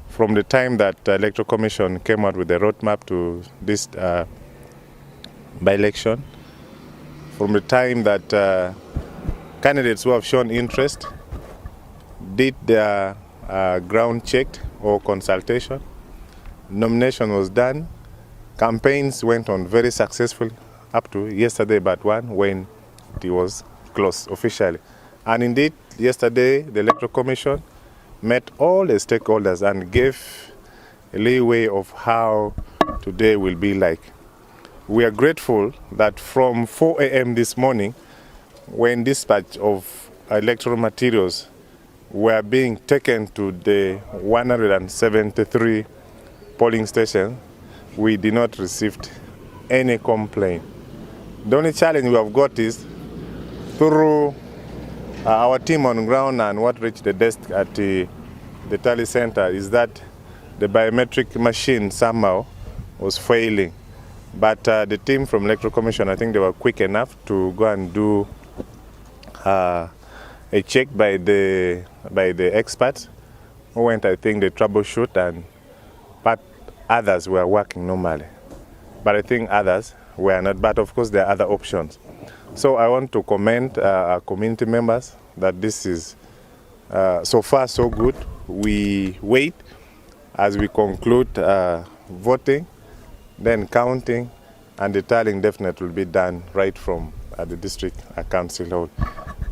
Speaker 17: from the time that the Electoral Commission came out with the roadmap to this by-election, from the time that candidates who have shown interest did their ground check or consultation, nomination was done, campaigns went on very successful up to yesterday but one when it was closed officially. And indeed, yesterday the Electoral Commission met all the stakeholders and gave a leeway of how today will be like. We are grateful that from 4 a.m. this morning, when dispatch of electoral materials were being taken to the 173 polling stations, we did not receive any complaint. The only challenge we have got is through our team on ground and what reached the desk at the tally center is that the biometric machine somehow was failing. But the team from Electoral Commission, I think they were quick enough to go and do a check by the experts who went, I think, they troubleshoot, but others were working normally. But I think others were not, but of course there are other options. So I want to commend our community members that this is so far so good. We wait as we conclude voting, then counting, and the tallying definitely will be done right from the district council hall.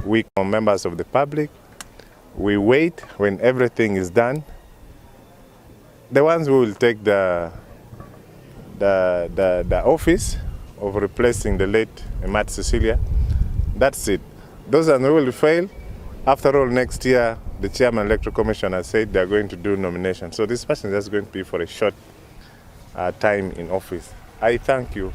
Speaker 17: We are members of the public. We wait when everything is done. The ones who will take the office of replacing the late Matt Cecilia, that's it. Those who will fail, after all, next year the chairman electoral commission has said they are going to do nomination. So this person is just going to be for a short time in office. I thank you.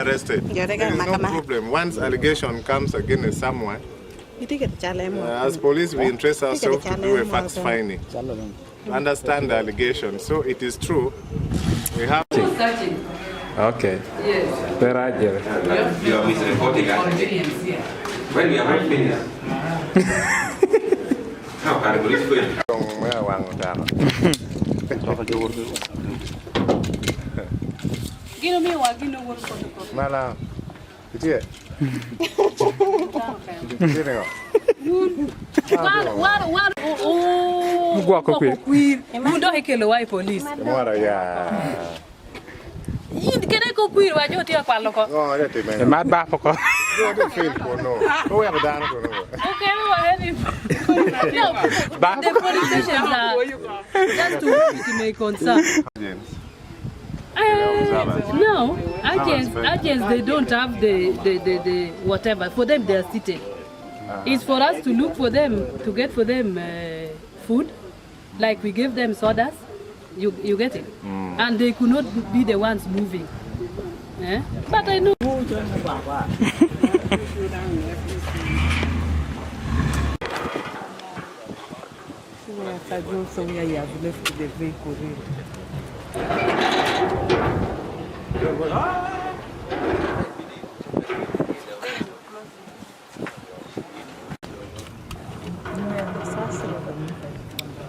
Speaker 17: Arrested. There is no problem. Once allegation comes against someone, as police, we interest ourselves to do a fact finding, understand the allegation. So it is true. We have to. Okay.
Speaker 14: Yes.
Speaker 17: Where are you?
Speaker 12: You are misreporting actually. When we are not finished. How can police quit?
Speaker 17: Malam. Itu ya?
Speaker 10: Gua kokwir. Mundo hekelo wai police.
Speaker 17: Mora ya.
Speaker 10: Yin kene kokwir wa joti akwalo ko.
Speaker 17: Oh, ya te men.
Speaker 16: Mat ba poko.
Speaker 17: Yo te feel ko no. Ko ya badan ko no.
Speaker 10: Okay, we were heading. No, the police stations are just to make concern. No, agents they don't have the whatever. For them, they are seated. It's for us to look for them, to get for them food, like we give them sodas. You get it? And they could not be the ones moving. But I know.
Speaker 19: I don't so where you have left the vehicle.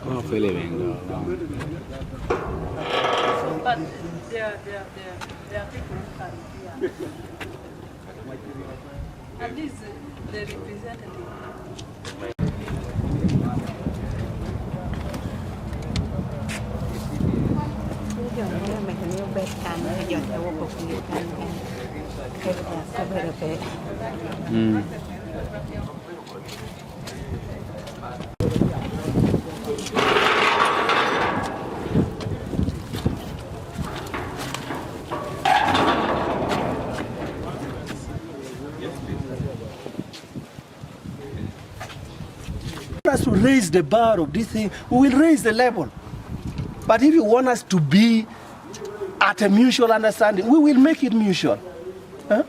Speaker 18: Oh, vengo.
Speaker 10: But there are people who can hear. At least the representative.
Speaker 3: Us to raise the bar of this thing, we will raise the level. But if you want us to be at a mutual understanding, we will make it mutual. Huh?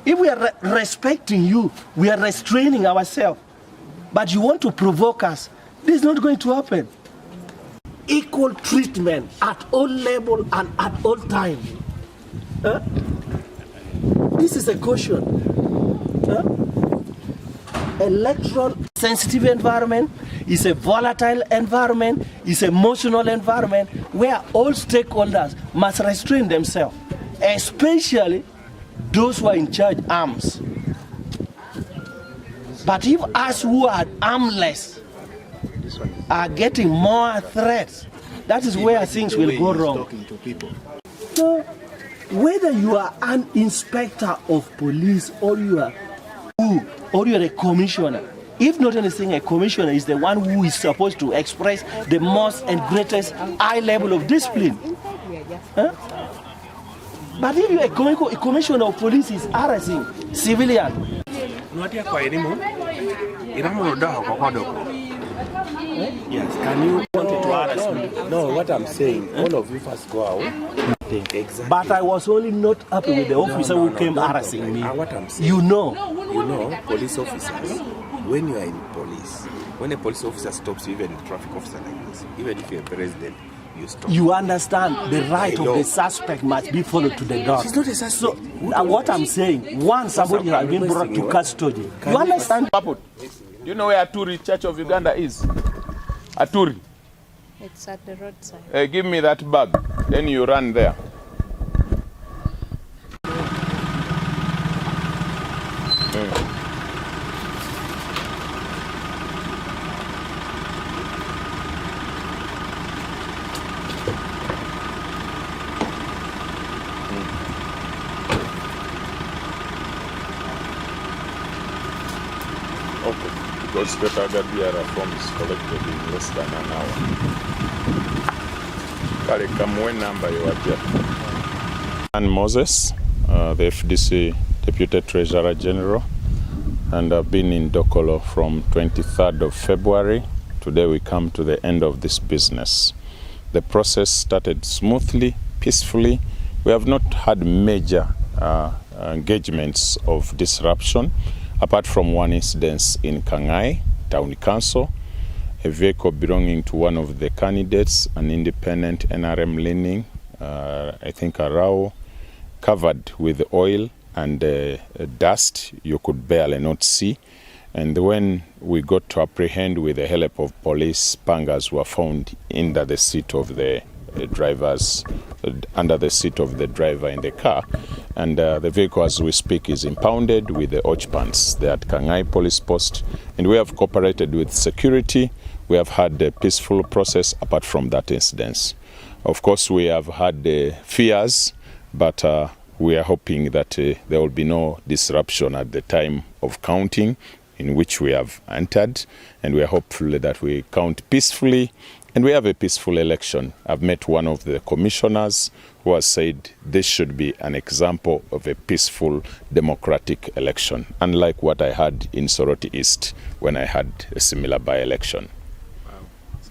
Speaker 3: If we are respecting you, we are restraining ourselves. But you want to provoke us, this is not going to happen. Equal treatment at all levels and at all times. Huh? This is a caution. Huh? Electoral sensitive environment is a volatile environment, is an emotional environment where all stakeholders must restrain themselves, especially those who are in charge arms. But if us who are armless are getting more threats, that is where things will go wrong. So, whether you are an inspector of police or you are a commissioner, if not anything, a commissioner is the one who is supposed to express the most and greatest high level of discipline. Huh? But if you a commissioner of police is harassing civilian.
Speaker 18: Yes, can you wanted to harass me? No, what I'm saying, all of you first go out. Exactly.
Speaker 3: But I was only not happy with the officer who came harassing me.
Speaker 18: What I'm saying,
Speaker 3: you know,
Speaker 18: police officers, when you are in police, when a police officer stops you, even a traffic officer like this, even if you're a president, you stop.
Speaker 3: You understand the right of the suspect must be followed to the dot.
Speaker 18: She's not a suspect.
Speaker 3: So, what I'm saying, once somebody has been brought to custody, you understand?
Speaker 20: You know where Aturi Church of Uganda is? Aturi.
Speaker 21: It's at the roadside.
Speaker 20: Give me that bag, then you run there. Okay, because the Tagadiara form is collected in less than an hour. Kale kamwe number you are and Moses, the FDC Deputy Treasurer General, and I've been in Dokolo from 23rd of February. Today we come to the end of this business. The process started smoothly, peacefully. We have not had major engagements of disruption, apart from one incident in Kangai Town Council. A vehicle belonging to one of the candidates, an independent NRM leaning, I think a row, covered with oil and dust you could barely not see. And when we got to apprehend with the help of police, pangas were found under the seat of the under the seat of the driver in the car. And the vehicle, as we speak, is impounded with the occupants. They're at Kangai Police Post. And we have cooperated with security. We have had a peaceful process apart from that incident. Of course, we have had fears, but we are hoping that there will be no disruption at the time of counting in which we have entered. And we are hopeful that we count peacefully and we have a peaceful election. I've met one of the commissioners who has said this should be an example of a peaceful democratic election, unlike what I had in Soroti East when I had a similar by-election.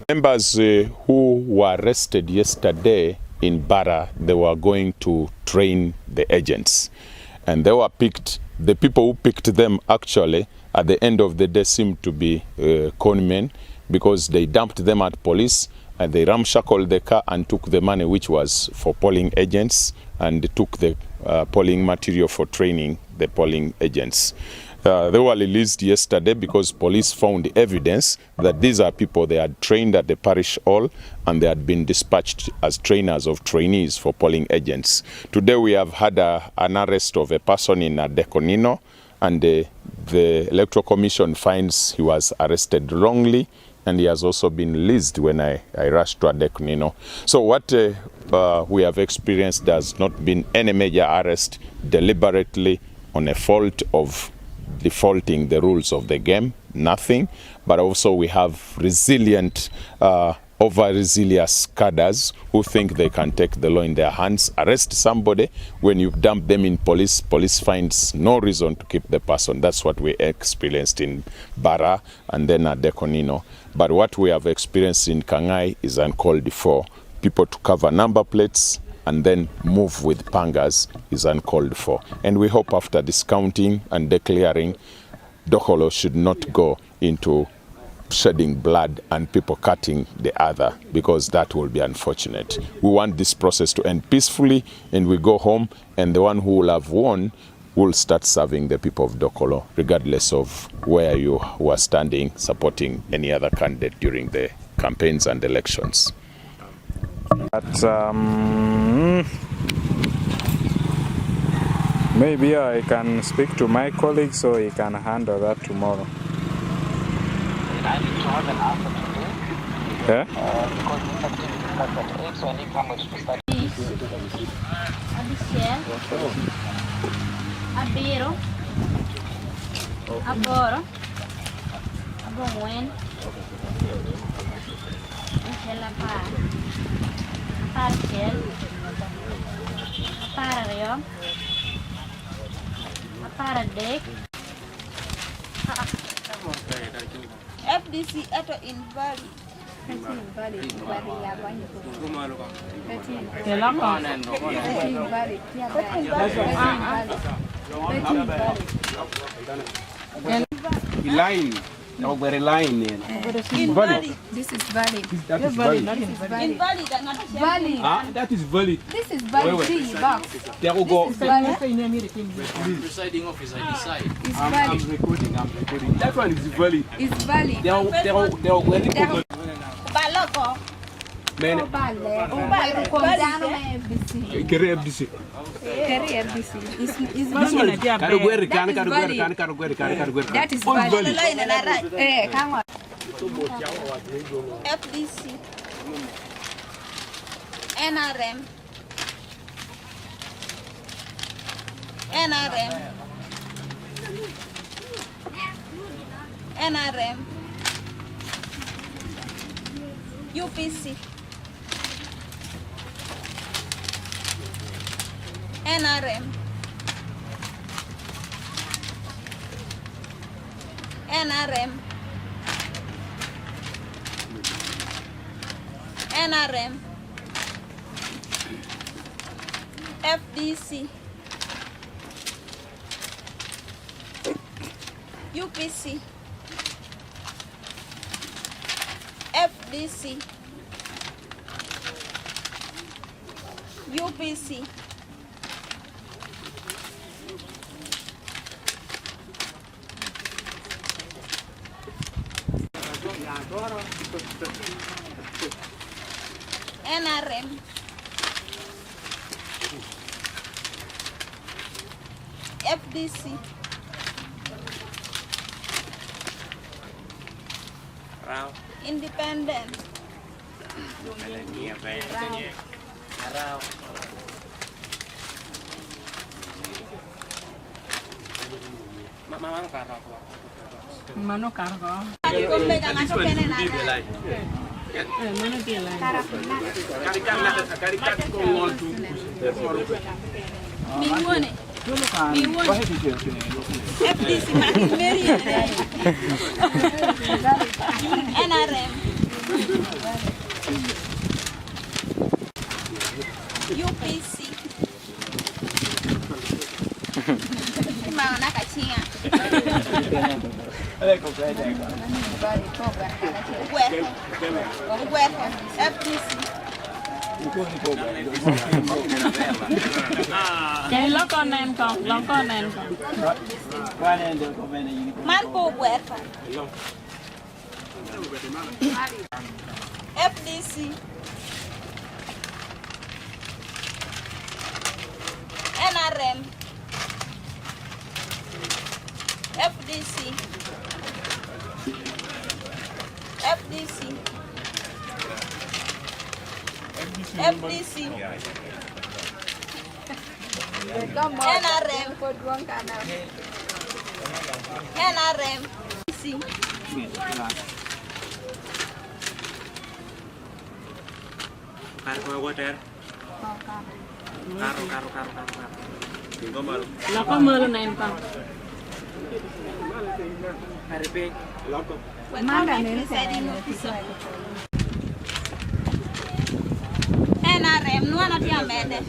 Speaker 20: Members who were arrested yesterday in Bara, they were going to train the agents. And they were picked, the people who picked them actually, at the end of the day seemed to be conmen, because they dumped them at police and they ramshackled the car and took the money which was for polling agents and took the polling material for training the polling agents. They were released yesterday because police found evidence that these are people they had trained at the parish hall and they had been dispatched as trainers of trainees for polling agents. Today we have had an arrest of a person in Dokolo, and the Electoral Commission finds he was arrested wrongly, and he has also been released when I rushed to Dokolo. So what we have experienced has not been any major arrest deliberately on a fault of defaulting the rules of the game, nothing, but also we have resilient, over-resilious cadres who think they can take the law in their hands, arrest somebody. When you dump them in police, police finds no reason to keep the person. That's what we experienced in Bara and then at Dokolo. But what we have experienced in Kangai is uncalled for. People to cover number plates and then move with pangas is uncalled for. And we hope after this counting and declaring, Dokolo should not go into shedding blood and people cutting the other, because that will be unfortunate. We want this process to end peacefully and we go home, and the one who will have won will start serving the people of Dokolo, regardless of where you were standing supporting any other candidate during the campaigns and elections.
Speaker 4: But maybe I can speak to my colleague so he can handle that tomorrow.
Speaker 9: I need to have an answer today.
Speaker 4: Yeah?
Speaker 9: Because this activity starts at 8, so I need somebody to start.
Speaker 21: Abiro, Aboro, Abongwen, Par, Parkel, Parario, Paradek, FDC ato invalid.
Speaker 2: Line. No, very line.
Speaker 21: Invalid. This is valid.
Speaker 2: That is valid.
Speaker 21: Invalid. Valid.
Speaker 2: That is valid.
Speaker 21: This is valid.
Speaker 2: There we go.
Speaker 5: Presiding officer decide.
Speaker 2: I'm recording. That one is valid.
Speaker 21: It's valid.
Speaker 2: They are very good.
Speaker 21: Baloko.
Speaker 2: Man. Kere FDC.
Speaker 21: Is
Speaker 2: This one is
Speaker 21: That is valid. Come on. FDC. NRM. UPC. NRM. FDC. UPC. FDC. UPC. NRM. FDC. Independent.
Speaker 10: Mano cargo.
Speaker 21: Mingone. FDC NRM. UPC. Maana kachinga. Chạy lo con em còn, lo con em còn. Man po quẹt. FDC. NRM. FDC. FDC. FDC. NRM. NRM. Lo có mưa luôn này em còn. Má đã đến NRM nuo na pia mede.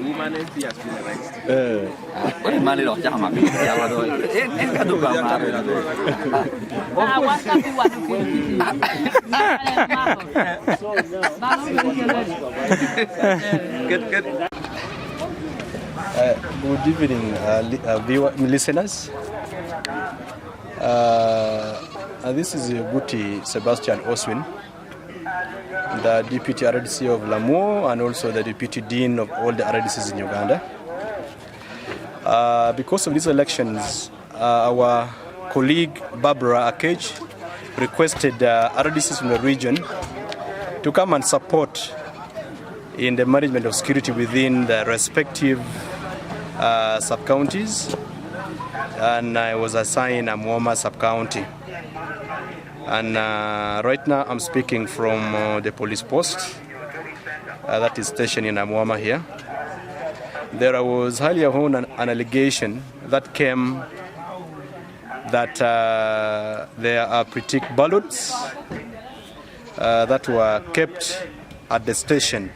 Speaker 18: Woman MP has been arrested. What money of Jama?
Speaker 5: Good evening, listeners. This is Guti Sebastian Oswin, the Deputy RDC of Lamu and also the Deputy Dean of all the RDCs in Uganda. Because of these elections, our colleague Barbara Akej requested RDCs from the region to come and support in the management of security within the respective sub-counties, and I was assigned a Muoma sub-county. And right now I'm speaking from the police post that is stationed in Amuama here. There was earlier on an allegation that came that there are pre-ticked ballots that were kept at the station.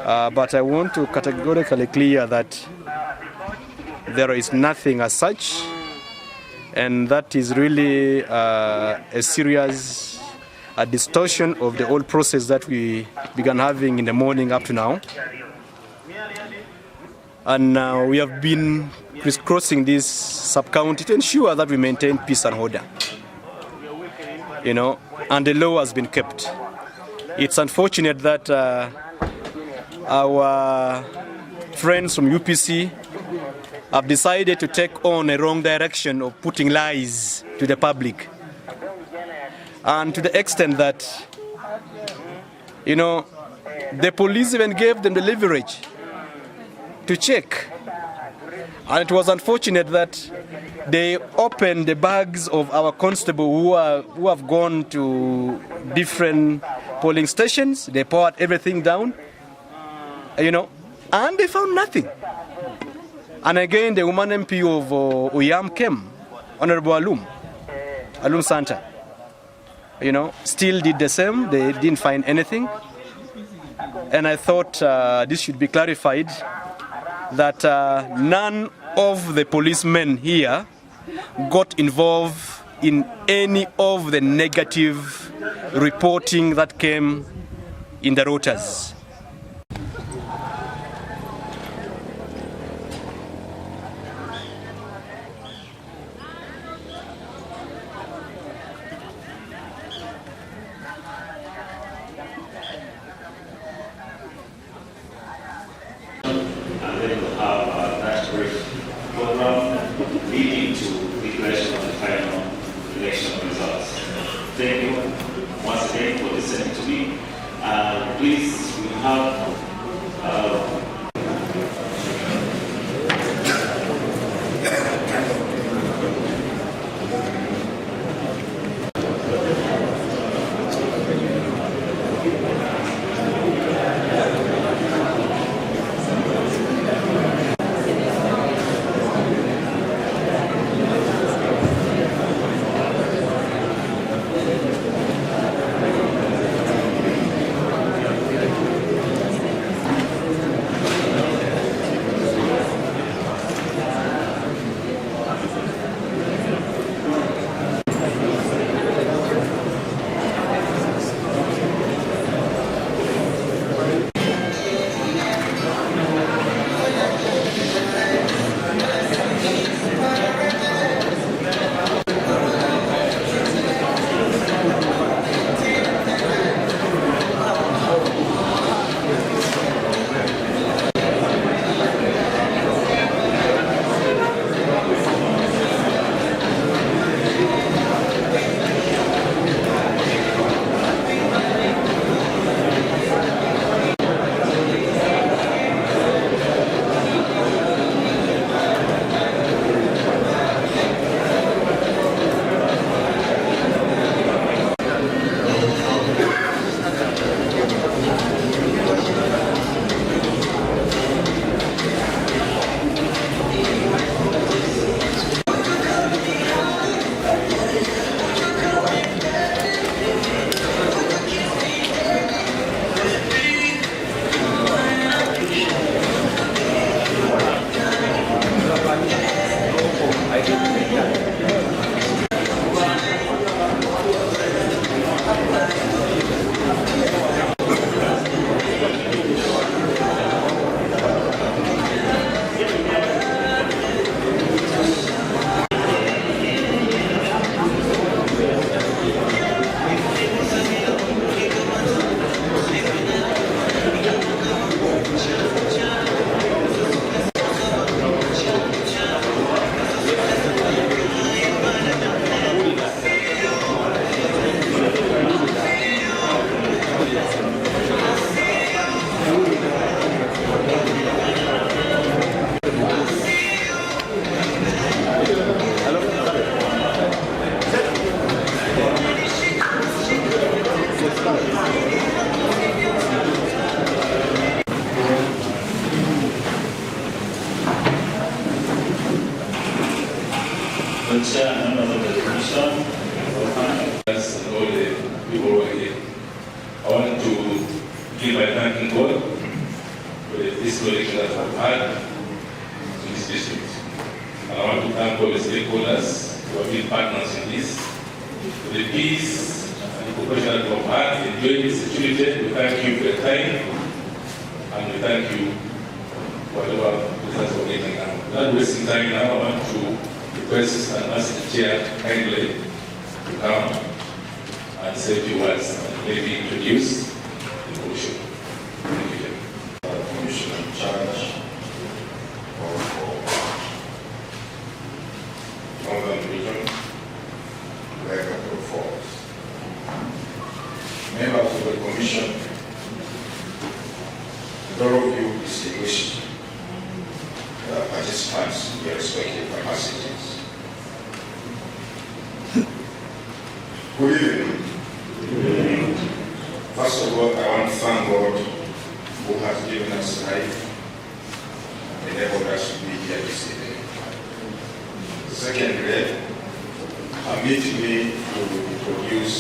Speaker 5: But I want to categorically clear that there is nothing as such, and that is really a serious distortion of the whole process that we began having in the morning up to now. And we have been crisscrossing this sub-county to ensure that we maintain peace and order, and the law has been kept. It's unfortunate that our friends from UPC have decided to take on a wrong direction of putting lies to the public. And to the extent that, the police even gave them the leverage to check. And it was unfortunate that they opened the bags of our constable who have gone to different polling stations. They poured everything down, and they found nothing. And again, the woman MP of Uyam came, Honorable Alum Santa, still did the same. They didn't find anything. And I thought this should be clarified, that none of the policemen here got involved in any of the negative reporting that came in the routers.
Speaker 22: Leading to declaration of the final election results. Thank you once again for listening to me. Please, we have members of the commission, and all the people who are here. I want to give my thanking God for the peaceful election that I've had in this district. And I want to thank all the stakeholders who have been partners in this. For the peace and the cooperation that we have had in doing this security, we thank you for your time, and we thank you for whatever results we're getting now. Without wasting time now, I want to request and ask the chair kindly to come and say a few words and maybe introduce the commission. Thank you, Chair.
Speaker 7: Commission in charge of Northern Region, Legato Falls. Members of the commission, and all of you distinguished participants in their respective capacities. Good evening. First of all, I want to thank God who has given us life and enabled us to be here this evening. Secondly, permit me to introduce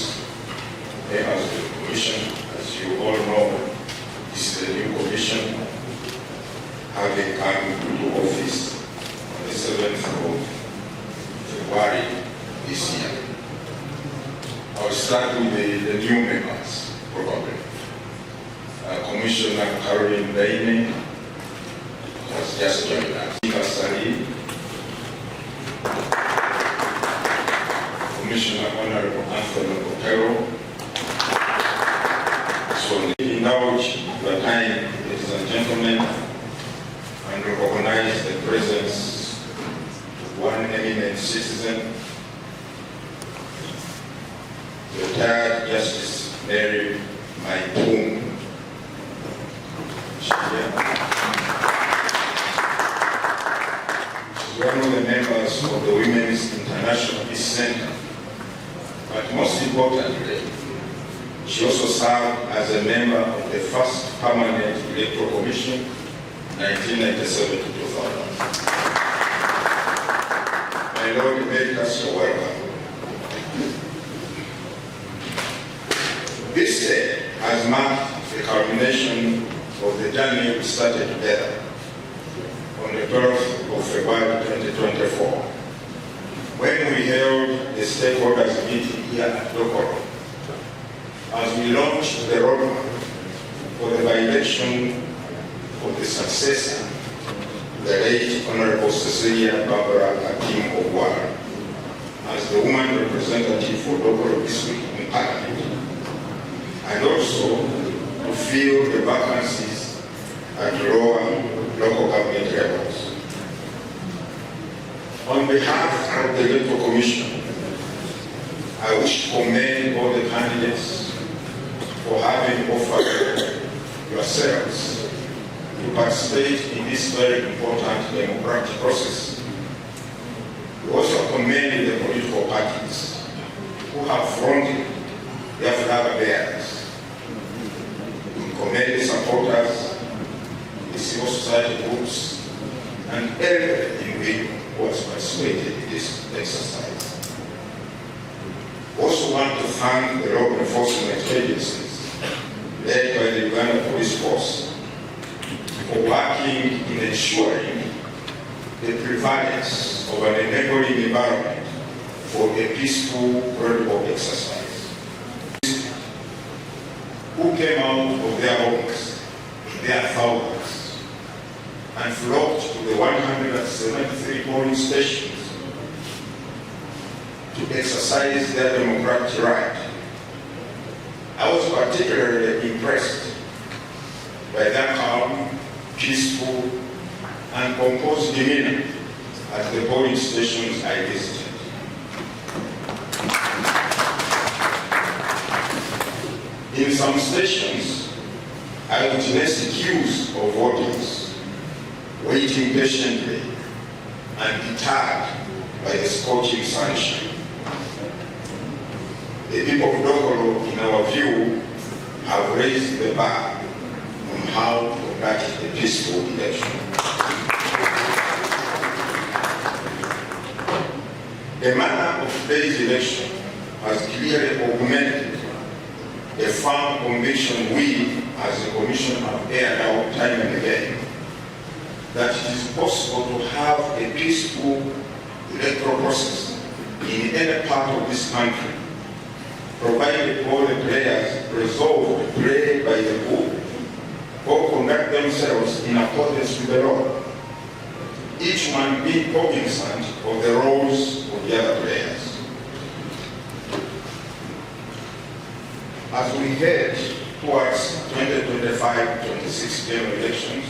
Speaker 7: members of the commission. As you all know, this is a new commission having come into office on the 7th of February this year. I will start with the new members, probably. Commissioner Caroline Baine has just joined us. Commissioner Honorable Anthony Dokolo. So indulge your time, ladies and gentlemen, and recognize the presence of one eminent citizen, retired Justice Mary Maitum. She's one of the members of the Women's International Peace Center, but most importantly, she also served as a member of the first permanent electoral commission, 1997 to 2000. My Lord Emeritus, you're welcome. This day has marked the culmination of the journey we started together on the 12th of February 2024, when we held the stakeholders meeting here at Dokolo, as we launched the roadmap for the by-election of the successor, the late Honorable Cecilia Barbara Akim Ogwara, as the woman representative for Dokolo District in Parliament, and also to fill the vacancies at lower local government levels. On behalf of the Electoral Commission, I wish to commend all the candidates for having offered yourselves to participate in this very important democratic process. We also commend the political parties who have fronted their flag bearers. We commend the supporters, the civil society groups, and every individual who has participated in this exercise. We also want to thank the law enforcement agencies led by the Uganda Police Force for working in ensuring the prevalence of an enabling environment for a peaceful, credible exercise. Who came out of their homes, their thousands, and flocked to the 173 polling stations to exercise their democratic right. I was particularly impressed by their calm, peaceful, and composed demeanor at the polling stations I visited. In some stations, I witnessed queues of voters waiting patiently and deterred by the scorching sunshine. The people of Dokolo, in our view, have raised the bar on how to conduct a peaceful election. The manner of today's election has clearly augmented the firm conviction we, as a commission, have aired out time and again, that it is possible to have a peaceful electoral process in any part of this country, provided all the players resolve to play by the book or conduct themselves in accordance with the law, each one being cognizant of the roles of the other players. As we head towards 2025-26 general elections,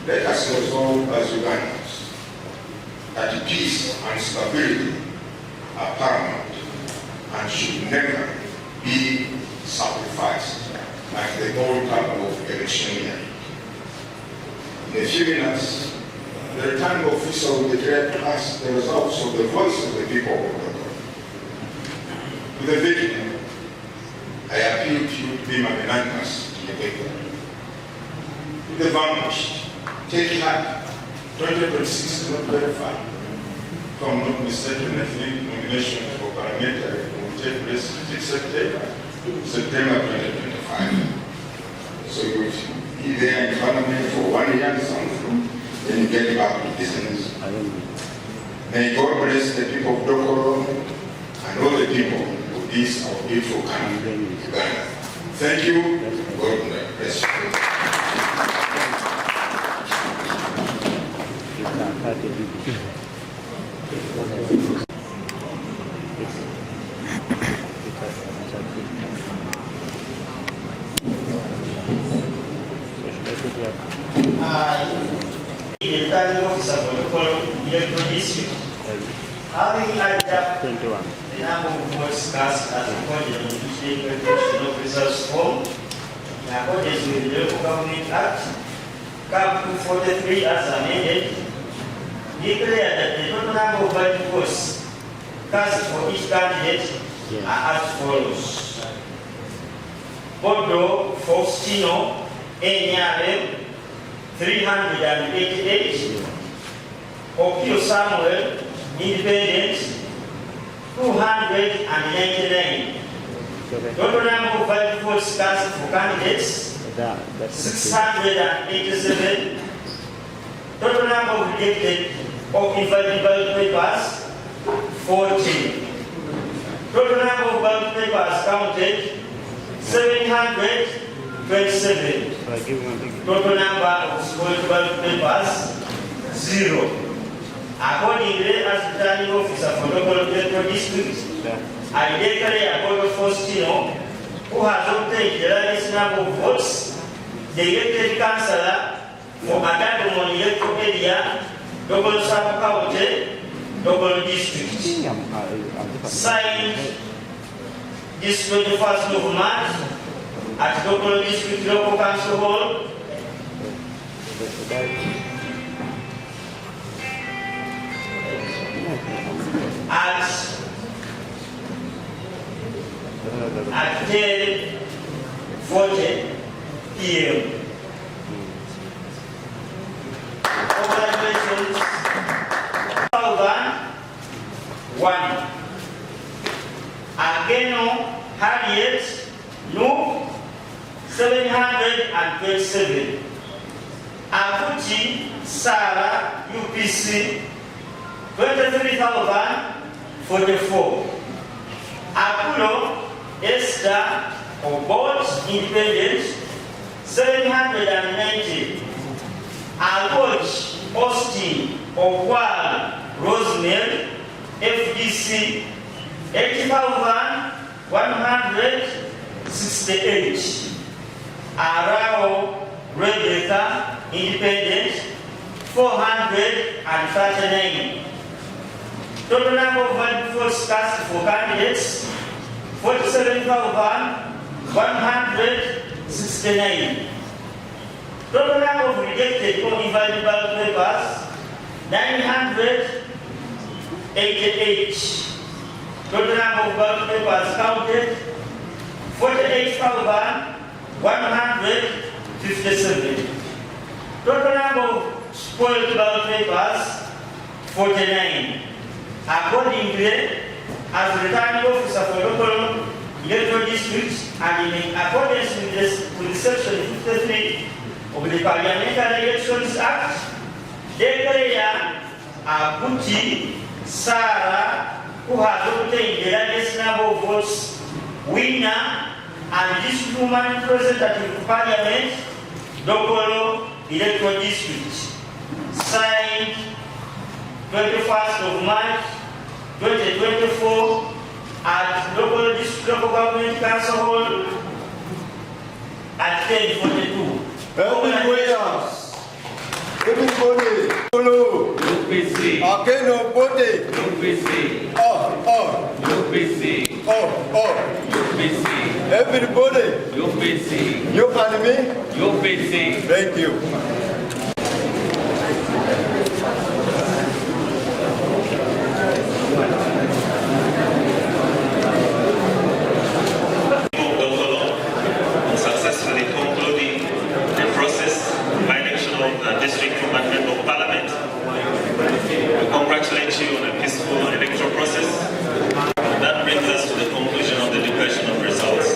Speaker 7: let us resolve as Ugandans that peace and stability are paramount and should never be sacrificed at the altar of electioneering. In a few minutes, the returning officer will declare to us the results of the voice of the people of Dokolo. To the victim, I appeal to you to be magnanimous in your victory. To the vanquished, take heart. 2026 is not very far. If I'm not mistaken, I think nomination for parliamentary will take place in September 2025. So you will be there in parliament for 1 year and something, then you get back to business. May God bless the people of Dokolo and all the people of this our beautiful country, Uganda. Thank you. God bless you.
Speaker 8: The returning officer for the Dokolo electoral district, having added up the number of votes cast as recorded on each electoral officer's form, in accordance with the Local Government Act, Cap 243 as amended, declare that the total number of valid votes cast for each candidate are as follows. Bodo Faustino Enyarem 388, Okio Samuel Independent 299. Total number of valid votes cast for candidates 687. Total number of rejected or invalid ballot papers 14. Total number of ballot papers counted 727. Total number of spoiled ballot papers 0. Accordingly, as returning officer for Dokolo Electoral District, I declare Bodo Faustino, who has obtained the largest number of votes, the elected councillor for Adadomon electoral area, Dokolo Sub-County, Dokolo District. Signed this 21st of March at Dokolo District Local Council Hall. At 10:40 p.m. Congratulations. 1. Ageno Harriet No 727. Akuchi Sarah UPC 23,044. Akulo Esther Obot Independent 790. Agoch Austin Okwal Rosemary FDC 80,168. Arao Rebecca Independent 439. Total number of valid votes cast for candidates 47,169. Total number of rejected or invalid ballot papers 988. Total number of ballot papers counted 48,157. Total number of spoiled ballot papers 49. Accordingly, as returning officer for Dokolo Electoral District and in accordance with Section 53 of the Parliamentary Elections Act, declare Abuti Sarah, who has obtained the largest number of votes, winner and this woman representative of Parliament, Dokolo Electoral District. Signed 21st of March 2024 at Dokolo District Local Government Council Hall at 10:42.
Speaker 1: Everybody, follow. UPC. Okay, nobody. UPC. Oh. UPC. Oh. UPC. Everybody. UPC. You and me? UPC. Thank you.
Speaker 11: Successfully concluding the process by election of the district member of parliament. We congratulate you on a peaceful electoral process. That brings us to the conclusion of the declaration of results.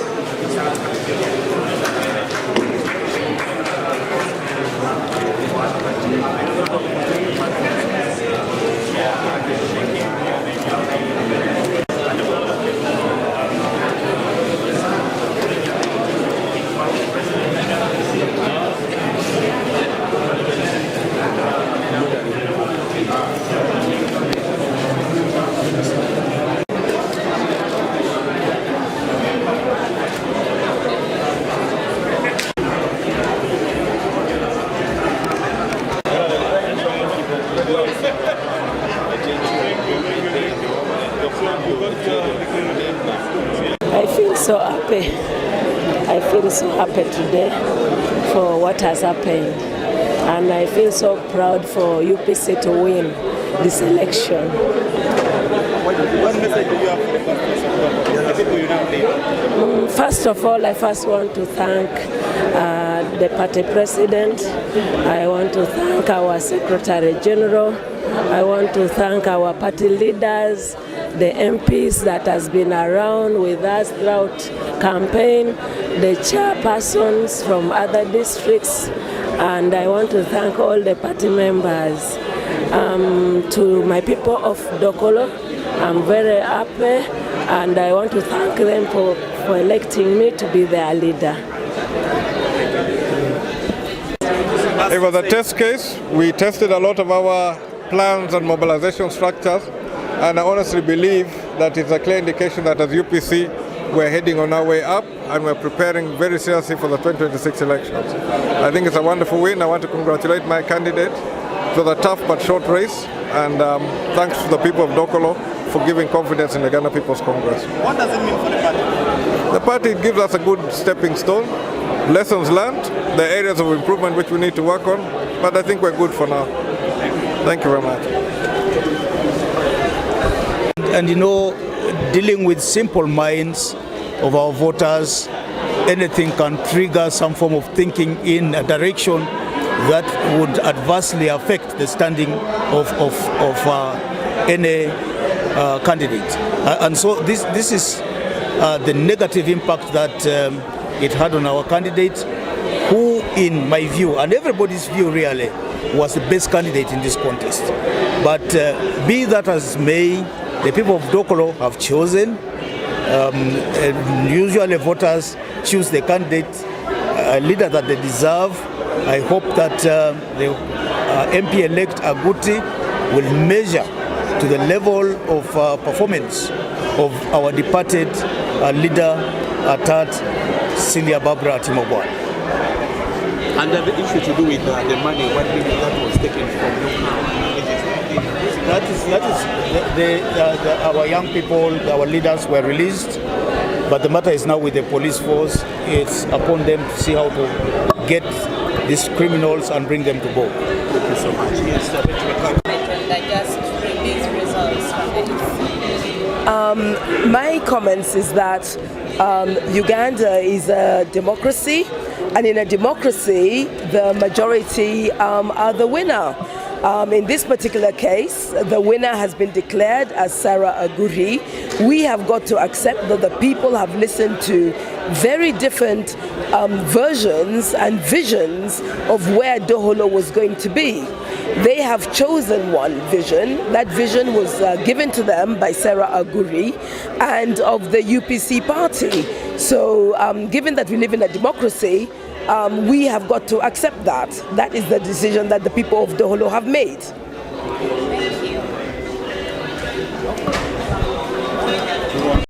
Speaker 23: I feel so happy. I feel so happy today for what has happened. And I feel so proud for UPC to win this election.
Speaker 2: What message do you have for the people you now lead?
Speaker 23: First of all, I first want to thank the party president. I want to thank our Secretary General. I want to thank our party leaders, the MPs that has been around with us throughout campaign, the chairpersons from other districts, and I want to thank all the party members. To my people of Dokolo, I'm very happy, and I want to thank them for electing me to be their leader.
Speaker 13: It was a test case. We tested a lot of our plans and mobilization structures, and I honestly believe that it's a clear indication that as UPC we're heading on our way up and we're preparing very seriously for the 2026 elections. I think it's a wonderful win. I want to congratulate my candidate. It was a tough but short race, and thanks to the people of Dokolo for giving confidence in the Ghana People's Congress.
Speaker 2: What does it mean for the party?
Speaker 13: The party gives us a good stepping stone, lessons learned, the areas of improvement which we need to work on, but I think we're good for now. Thank you very much.
Speaker 24: And you know, dealing with simple minds of our voters, anything can trigger some form of thinking in a direction that would adversely affect the standing of any candidate. And so this is the negative impact that it had on our candidate, who in my view, and everybody's view really, was the best candidate in this contest. But be that as may, the people of Dokolo have chosen. Usually voters choose the candidate, leader that they deserve. I hope that the MP-elect Aguti will measure to the level of performance of our departed leader, Atat Celia Barbara Timogwan.
Speaker 18: And the issue to do with the money, what that was taken from you.
Speaker 24: That is our young people, our leaders were released, but the matter is now with the police force. It's upon them to see how to get these criminals and bring them to board.
Speaker 18: Thank you so much. Yes,
Speaker 6: my comments is that Uganda is a democracy, and in a democracy, the majority are the winner. In this particular case, the winner has been declared as Sarah Aguri. We have got to accept that the people have listened to very different versions and visions of where Dokolo was going to be. They have chosen one vision. That vision was given to them by Sarah Aguri and of the UPC party. So given that we live in a democracy, we have got to accept that. That is the decision that the people of Dokolo have made.